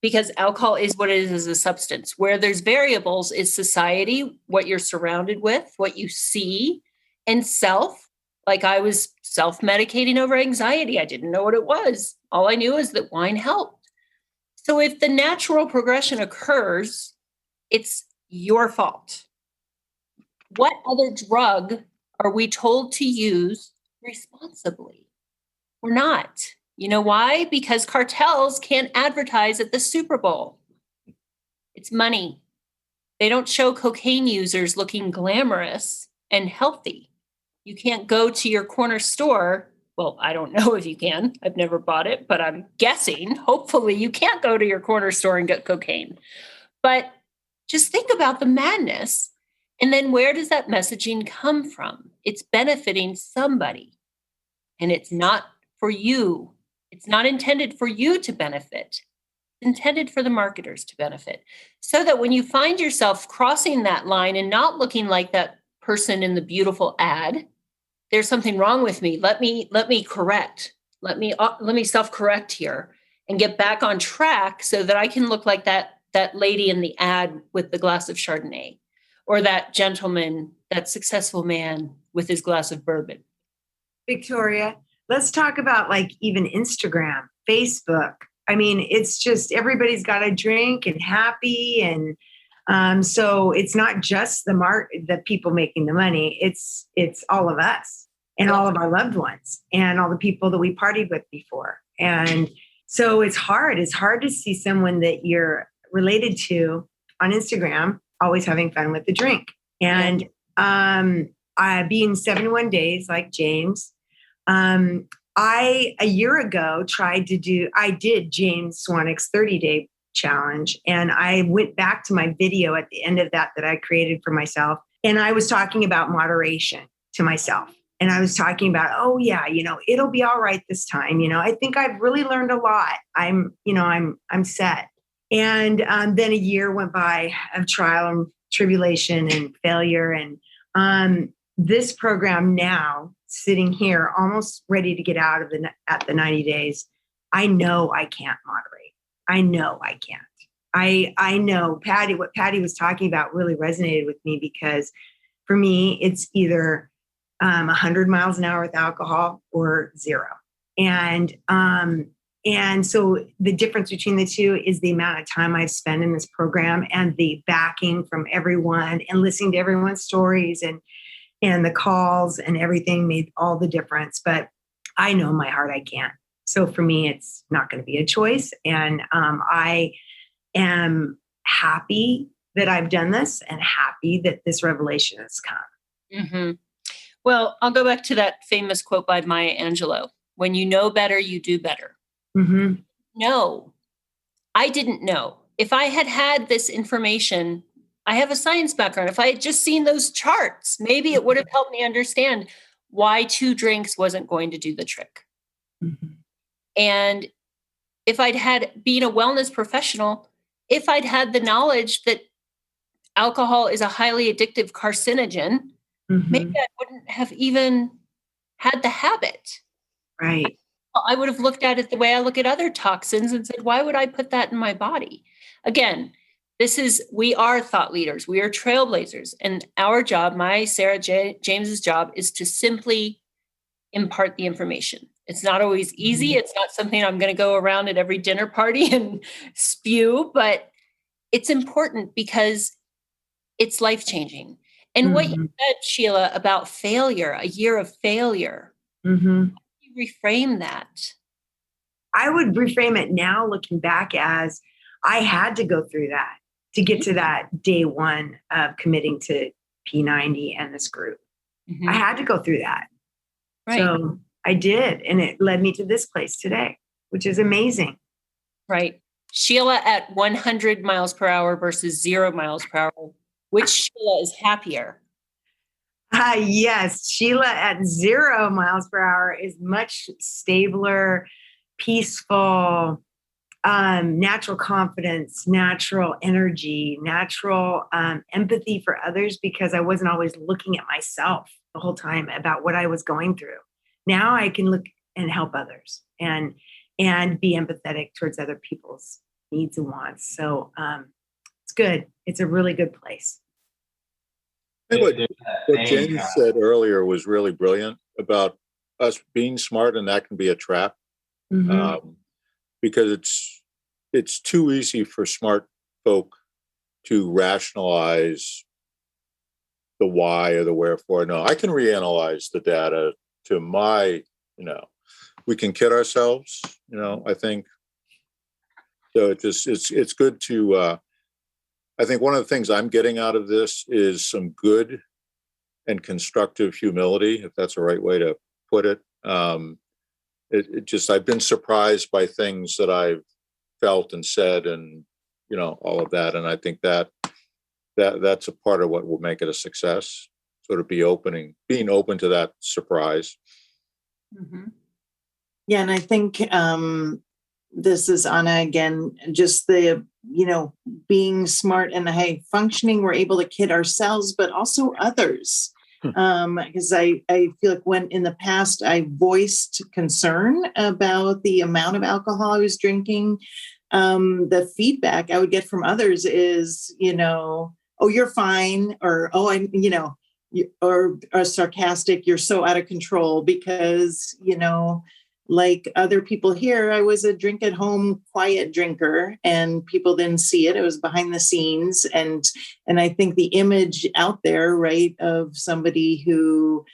because alcohol is what it is as a substance, where there's variables is society, what you're surrounded with, what you see, and self. Like I was self-medicating over anxiety. I didn't know what it was. All I knew is that wine helped. So if the natural progression occurs, it's your fault. What other drug are we told to use responsibly? We're not. You know why? Because cartels can't advertise at the Super Bowl. It's money. They don't show cocaine users looking glamorous and healthy. You can't go to your corner store. Well, I don't know if you can. I've never bought it, but I'm guessing, hopefully, you can't go to your corner store and get cocaine. But just think about the madness. And then where does that messaging come from? It's benefiting somebody. And it's not for you. It's not intended for you to benefit. It's intended for the marketers to benefit. So that when you find yourself crossing that line and not looking like that person in the beautiful ad, there's something wrong with me. Let me correct. Let me self-correct here and get back on track so that I can look like that lady in the ad with the glass of Chardonnay, or that gentleman, that successful man with his glass of bourbon. Victoria, let's talk about like even Instagram, Facebook. I mean, it's just everybody's got a drink and happy. And so it's not just the people making the money. It's all of us and all of our loved ones and all the people that we partied with before. And so it's hard. It's hard to see someone that you're related to on Instagram always having fun with the drink. And being 71 days like James, I a year ago I did James Swanwick's 30-day challenge. And I went back to my video at the end of that I created for myself. And I was talking about moderation to myself. And I was talking about, oh yeah, it'll be all right this time. I think I've really learned a lot. I'm set. And then a year went by of trial and tribulation and failure. And this program now, sitting here, almost ready to get out of at the 90 days, I know I can't moderate. I know I can't. I know what Patty was talking about really resonated with me, because for me, it's either 100 miles an hour with alcohol or 0. And so the difference between the two is the amount of time I've spent in this program and the backing from everyone and listening to everyone's stories and the calls and everything made all the difference. But I know in my heart I can't. So for me, it's not going to be a choice. And I am happy that I've done this and happy that this revelation has come. Mm-hmm. Well, I'll go back to that famous quote by Maya Angelou. When you know better, you do better. Mm-hmm. No, I didn't know. If I had had this information, I have a science background. If I had just seen those charts, maybe it would have helped me understand why 2 drinks wasn't going to do the trick. Mm-hmm. And if I'd had been a wellness professional, if I'd had the knowledge that alcohol is a highly addictive carcinogen, maybe I wouldn't have even had the habit. Right. I would have looked at it the way I look at other toxins and said, why would I put that in my body? Again, we are thought leaders. We are trailblazers. And our job, James's job, is to simply impart the information. It's not always easy. It's not something I'm going to go around at every dinner party and spew, but it's important because it's life-changing. And what you said, Sheila, about failure, a year of failure, how do you reframe that? I would reframe it now looking back as I had to go through that to get to that day 1 of committing to P90 and this group. Mm-hmm. I had to go through that. Right. So I did. And it led me to this place today, which is amazing. Right. Sheila at 100 miles per hour versus 0 miles per hour. Which Sheila is happier? Yes. Sheila at 0 miles per hour is much stabler, peaceful, natural confidence, natural energy, natural empathy for others, because I wasn't always looking at myself the whole time about what I was going through. Now I can look and help others and be empathetic towards other people's needs and wants. So it's good. It's a really good place. What there's that saying, James said earlier was really brilliant about us being smart, and that can be a trap. Because it's too easy for smart folk to rationalize the why or the wherefore. No, I can reanalyze the data to my, we can kid ourselves, I think. So it's good to, I think one of the things I'm getting out of this is some good and constructive humility, if that's the right way to put it. I've been surprised by things that I've felt and said, and all of that. And I think that's a part of what will make it a success. Sort of being open to that surprise. Mm-hmm. Yeah, and I think this is Anna again. Just the being smart and high functioning. We're able to kid ourselves, but also others. Because I feel like when in the past I voiced concern about the amount of alcohol I was drinking, the feedback I would get from others is, oh, you're fine, or or sarcastic, you're so out of control because, like other people here, I was a drink at home, quiet drinker, and people didn't see it. It was behind the scenes. And I think the image out there, right, of somebody who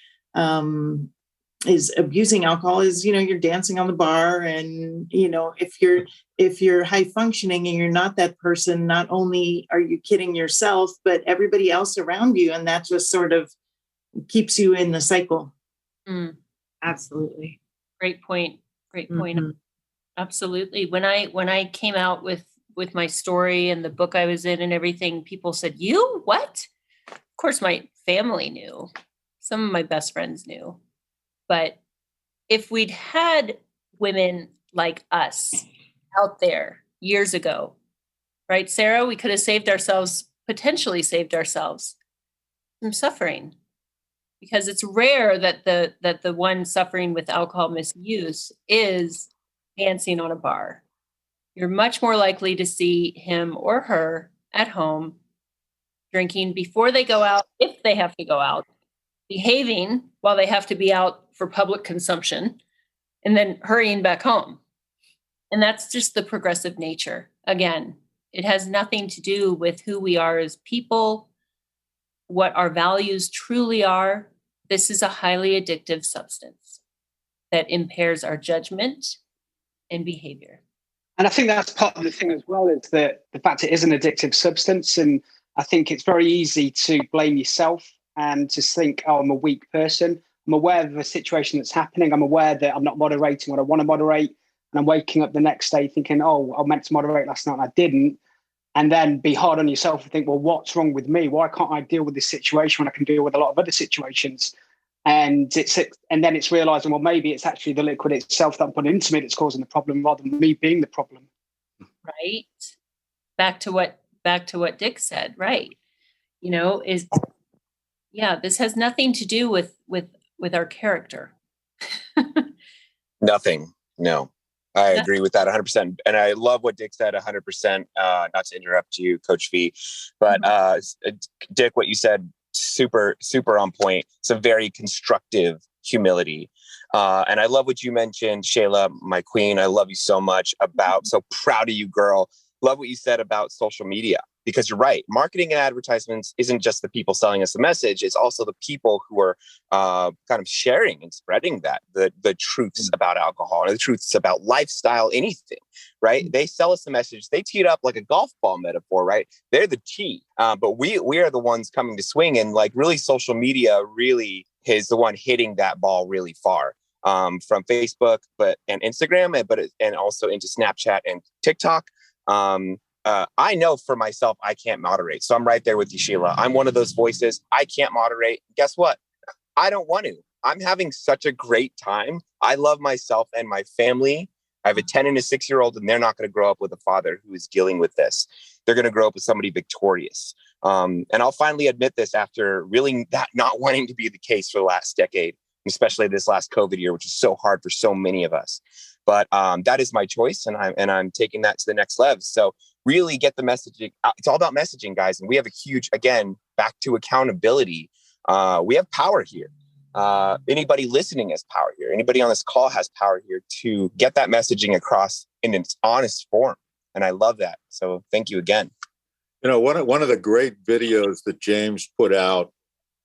is abusing alcohol is, you're dancing on the bar. And, if you're high functioning and you're not that person, not only are you kidding yourself, but everybody else around you. And that just sort of keeps you in the cycle. Absolutely. Great point. Mm-hmm. Absolutely. When I came out with my story and the book I was in and everything, people said, "You what?" Of course, my family knew. Some of my best friends knew. But if we'd had women like us out there years ago, right, Sarah, we could have potentially saved ourselves from suffering. Because it's rare that the one suffering with alcohol misuse is dancing on a bar. You're much more likely to see him or her at home drinking before they go out, if they have to go out, behaving while they have to be out for public consumption, and then hurrying back home. And that's just the progressive nature. Again, it has nothing to do with who we are as people, what our values truly are. This is a highly addictive substance that impairs our judgment and behavior. And I think that's part of the thing as well, is that the fact it is an addictive substance. And I think it's very easy to blame yourself and to think, oh, I'm a weak person. I'm aware of the situation that's happening. I'm aware that I'm not moderating what I want to moderate. And I'm waking up the next day thinking, oh, I meant to moderate last night and I didn't. And then be hard on yourself and think, well, what's wrong with me? Why can't I deal with this situation when I can deal with a lot of other situations? And then it's realizing, well, maybe it's actually the liquid itself that I'm putting into me that's causing the problem rather than me being the problem. Right. Back to what Dick said, right. This has nothing to do with our character. Nothing. No. I agree with that 100%. And I love what Dick said 100%. Not to interrupt you, Coach V, but Dick, what you said, super, super on point. It's a very constructive humility. And I love what you mentioned, Shayla, my queen. I love you so much so proud of you, girl. Love what you said about social media, because you're right. Marketing and advertisements isn't just the people selling us the message. It's also the people who are kind of sharing and spreading the truths about alcohol and the truths about lifestyle, anything, right? They sell us the message. They tee it up like a golf ball metaphor, right? They're the tee, but we are the ones coming to swing. And like really social media really is the one hitting that ball really far. From Facebook, and Instagram, and also into Snapchat and TikTok. I know for myself, I can't moderate. So I'm right there with you, Sheila. I'm one of those voices. I can't moderate. Guess what? I don't want to. I'm having such a great time. I love myself and my family. I have a 10 and a 6-year-old, and they're not going to grow up with a father who is dealing with this. They're going to grow up with somebody victorious. And I'll finally admit this after really not wanting to be the case for the last decade, especially this last COVID year, which is so hard for so many of us. But that is my choice, and I'm taking that to the next level. So really get the messaging. It's all about messaging, guys. And we have a huge back to accountability. We have power here. Anybody listening has power here. Anybody on this call has power here to get that messaging across in its honest form. And I love that. So thank you again. You know, one of the great videos that James put out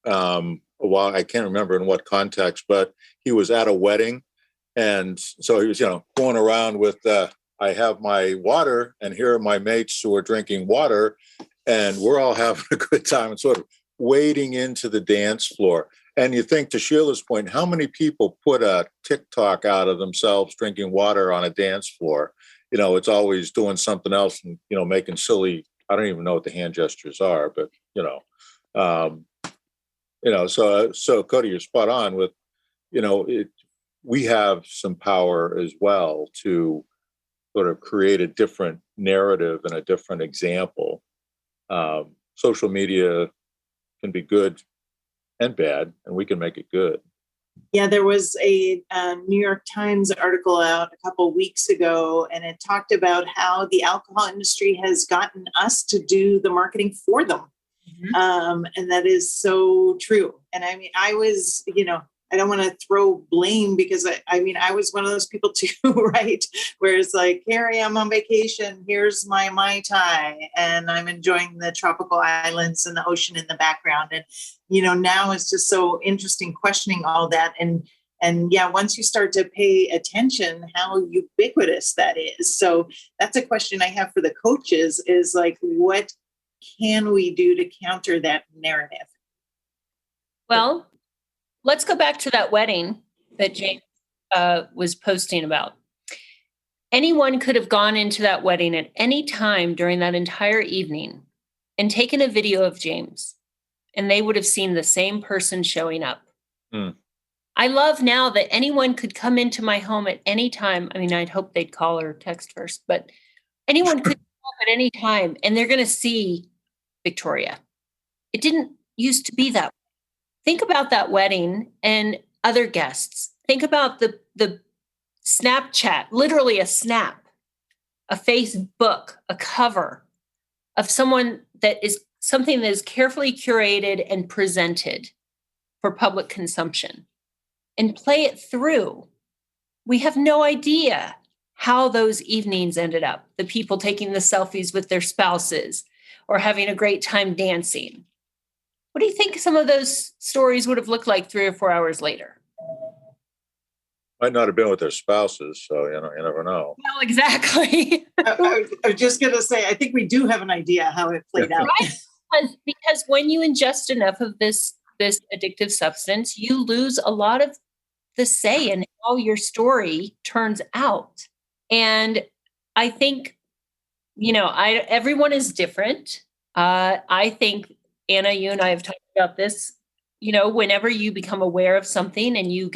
a while, I can't remember in what context, but he was at a wedding. And so he was, going around with, I have my water and here are my mates who are drinking water and we're all having a good time and sort of wading into the dance floor. And you think, to Sheila's point, how many people put a TikTok out of themselves drinking water on a dance floor? It's always doing something else and, making silly, I don't even know what the hand gestures are, but, so Cody, you're spot on with, we have some power as well to sort of create a different narrative and a different example. Social media can be good and bad, and we can make it good. Yeah, there was a New York Times article out a couple of weeks ago, and it talked about how the alcohol industry has gotten us to do the marketing for them. Mm-hmm. And that is so true. And I mean, I was, I don't want to throw blame because I was one of those people too, right? Where it's like, here I am on vacation. Here's my Mai Tai, and I'm enjoying the tropical islands and the ocean in the background. And, now it's just so interesting questioning all that. And yeah, once you start to pay attention, how ubiquitous that is. So that's a question I have for the coaches is like, what can we do to counter that narrative? Well, let's go back to that wedding that James was posting about. Anyone could have gone into that wedding at any time during that entire evening and taken a video of James, and they would have seen the same person showing up. Mm. I love now that anyone could come into my home at any time. I mean, I'd hope they'd call or text first, but anyone could come up at any time and they're going to see Victoria. It didn't used to be that way. Think about that wedding and other guests. Think about the Snapchat, literally a snap, a Facebook, a cover of someone that is something that is carefully curated and presented for public consumption, and play it through. We have no idea how those evenings ended up. The people taking the selfies with their spouses or having a great time dancing. What do you think some of those stories would have looked like 3 or 4 hours later? Might not have been with their spouses, so you never know. Well, exactly. I was just going to say, I think we do have an idea how it played out. Right? Because when you ingest enough of this addictive substance, you lose a lot of the say in how your story turns out. And I think, everyone is different. I think, Anna, you and I have talked about this, whenever you become aware of something and you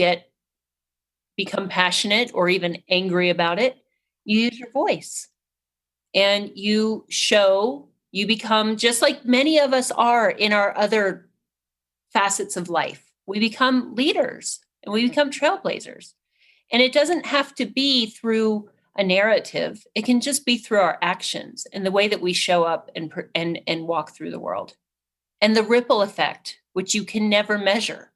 become passionate or even angry about it, you use your voice and you become just like many of us are in our other facets of life. We become leaders and we become trailblazers. And it doesn't have to be through a narrative. It can just be through our actions and the way that we show up and walk through the world. And the ripple effect, which you can never measure.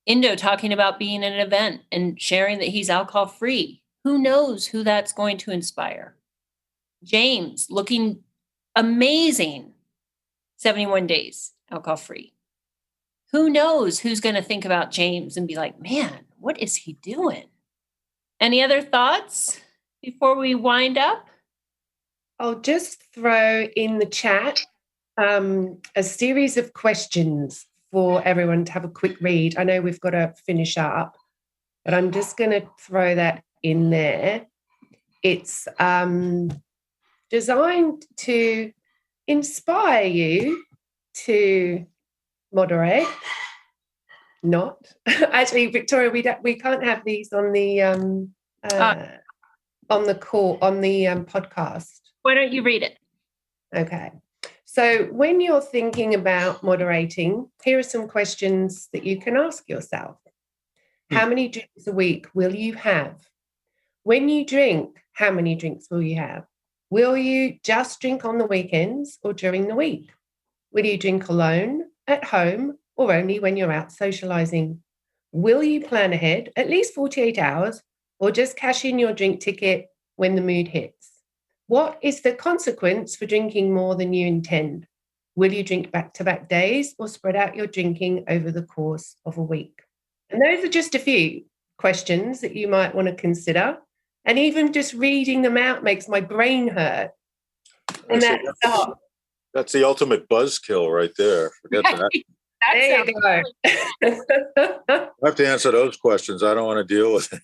Indo talking about being at an event and sharing that he's alcohol free. Who knows who that's going to inspire? James looking amazing, 71 days alcohol free. Who knows who's going to think about James and be like, man, what is he doing? Any other thoughts before we wind up? I'll just throw in the chat a series of questions for everyone to have a quick read. I know we've got to finish up, but I'm just going to throw that in there. It's designed to inspire you to moderate. Not actually, Victoria. We can't have these on the call on the podcast. Why don't you read it? Okay. So when you're thinking about moderating, here are some questions that you can ask yourself. How many drinks a week will you have? When you drink, how many drinks will you have? Will you just drink on the weekends or during the week? Will you drink alone, at home, or only when you're out socializing? Will you plan ahead at least 48 hours or just cash in your drink ticket when the mood hits? What is the consequence for drinking more than you intend? Will you drink back-to-back days or spread out your drinking over the course of a week? And those are just a few questions that you might want to consider. And even just reading them out makes my brain hurt. And that's the ultimate buzzkill right there. Forget that. There you go. I have to answer those questions. I don't want to deal with it.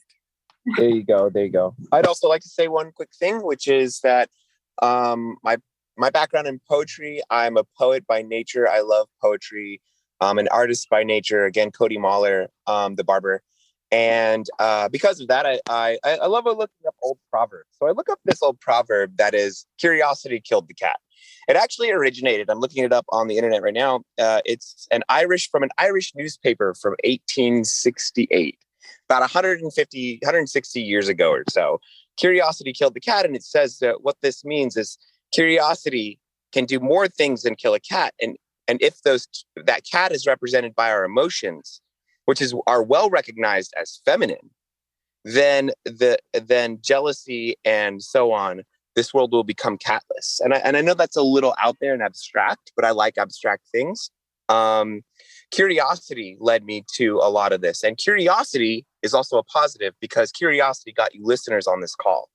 There you go. I'd also like to say one quick thing, which is that my background in poetry, I'm a poet by nature. I love poetry. I'm an artist by nature. Again, Cody Mahler, the barber. And because of that, I love looking up old proverbs. So I look up this old proverb that is, curiosity killed the cat. It actually originated, I'm looking it up on the internet right now. It's from an Irish newspaper from 1868, about 160 years ago or so. Curiosity killed the cat. And it says that what this means is curiosity can do more things than kill a cat. And if that cat is represented by our emotions, which are well recognized as feminine, then jealousy and so on, this world will become catless. And I know that's a little out there and abstract, but I like abstract things. Curiosity led me to a lot of this. And curiosity is also a positive because curiosity got you listeners on this call.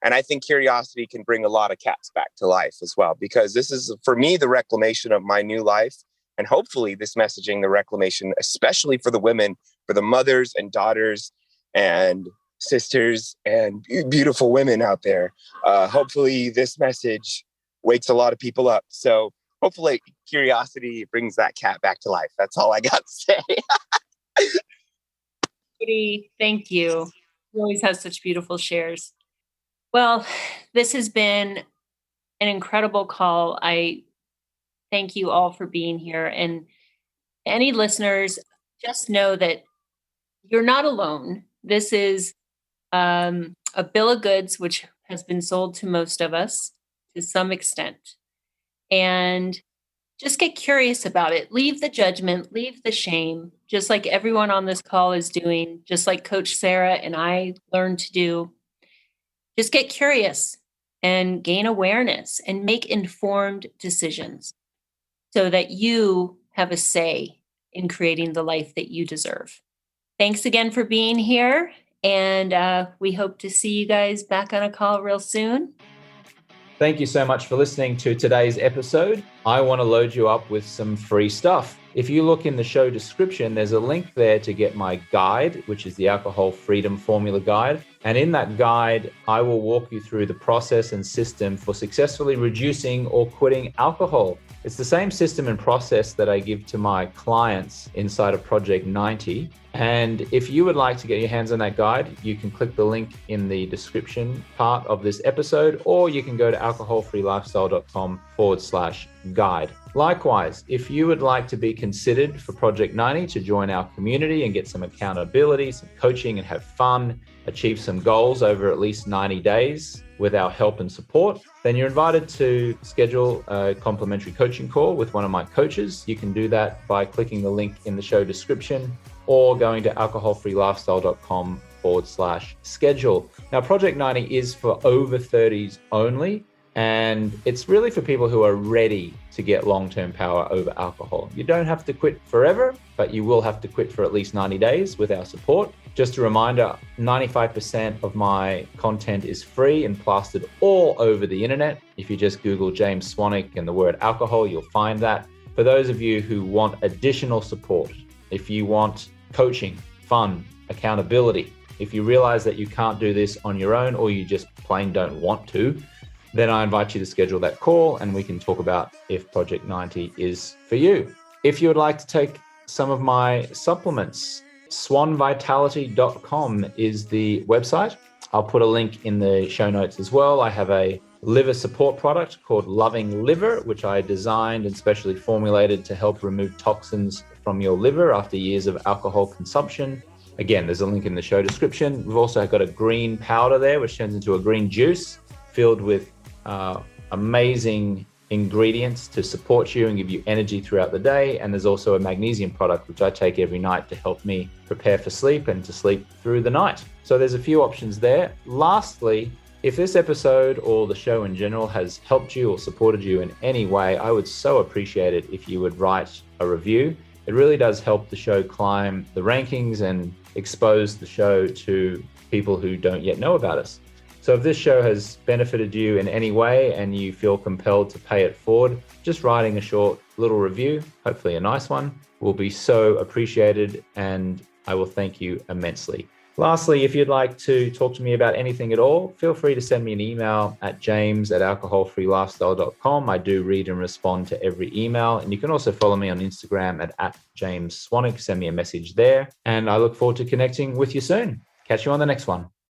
And I think curiosity can bring a lot of cats back to life as well, because this is, for me, the reclamation of my new life. And hopefully this messaging, the reclamation, especially for the women, for the mothers and daughters and sisters and beautiful women out there. Hopefully this message wakes a lot of people up. So hopefully curiosity brings that cat back to life. That's all I got to say. Kitty, thank you. You always have such beautiful shares. Well, this has been an incredible call. I thank you all for being here. And any listeners, just know that you're not alone. This is a bill of goods, which has been sold to most of us to some extent. And just get curious about it. Leave the judgment, leave the shame, just like everyone on this call is doing, just like Coach Sarah and I learned to do. Just get curious and gain awareness and make informed decisions so that you have a say in creating the life that you deserve. Thanks again for being here. And we hope to see you guys back on a call real soon. Thank you so much for listening to today's episode. I want to load you up with some free stuff. If you look in the show description, there's a link there to get my guide, which is the Alcohol Freedom Formula Guide. And in that guide, I will walk you through the process and system for successfully reducing or quitting alcohol. It's the same system and process that I give to my clients inside of Project 90. And if you would like to get your hands on that guide, you can click the link in the description part of this episode, or you can go to alcoholfreelifestyle.com/guide. Likewise, if you would like to be considered for Project 90 to join our community and get some accountability, some coaching, and have fun, achieve some goals over at least 90 days with our help and support, then you're invited to schedule a complimentary coaching call with one of my coaches. You can do that by clicking the link in the show description or going to alcoholfreelifestyle.com/schedule. Now, Project 90 is for over 30s only, and it's really for people who are ready to get long-term power over alcohol. You don't have to quit forever, but you will have to quit for at least 90 days with our support. Just a reminder, 95% of my content is free and plastered all over the internet. If you just Google James Swanwick and the word alcohol, you'll find that. For those of you who want additional support, if you want coaching, fun, accountability, if you realize that you can't do this on your own or you just plain don't want to, then I invite you to schedule that call and we can talk about if Project 90 is for you. If you would like to take some of my supplements, swanvitality.com is the website. I'll put a link in the show notes as well. I have a liver support product called Loving Liver, which I designed and specially formulated to help remove toxins from your liver after years of alcohol consumption. Again, there's a link in the show description. We've also got a green powder there, which turns into a green juice filled with amazing ingredients to support you and give you energy throughout the day. And there's also a magnesium product, which I take every night to help me prepare for sleep and to sleep through the night. So there's a few options there. Lastly, if this episode or the show in general has helped you or supported you in any way, I would so appreciate it if you would write a review. It really does help the show climb the rankings and expose the show to people who don't yet know about us. So if this show has benefited you in any way and you feel compelled to pay it forward, just writing a short little review, hopefully a nice one, will be so appreciated, and I will thank you immensely. Lastly, if you'd like to talk to me about anything at all, feel free to send me an email at james@alcoholfreelifestyle.com. I do read and respond to every email. And you can also follow me on Instagram at @JamesSwanwick. Send me a message there. And I look forward to connecting with you soon. Catch you on the next one.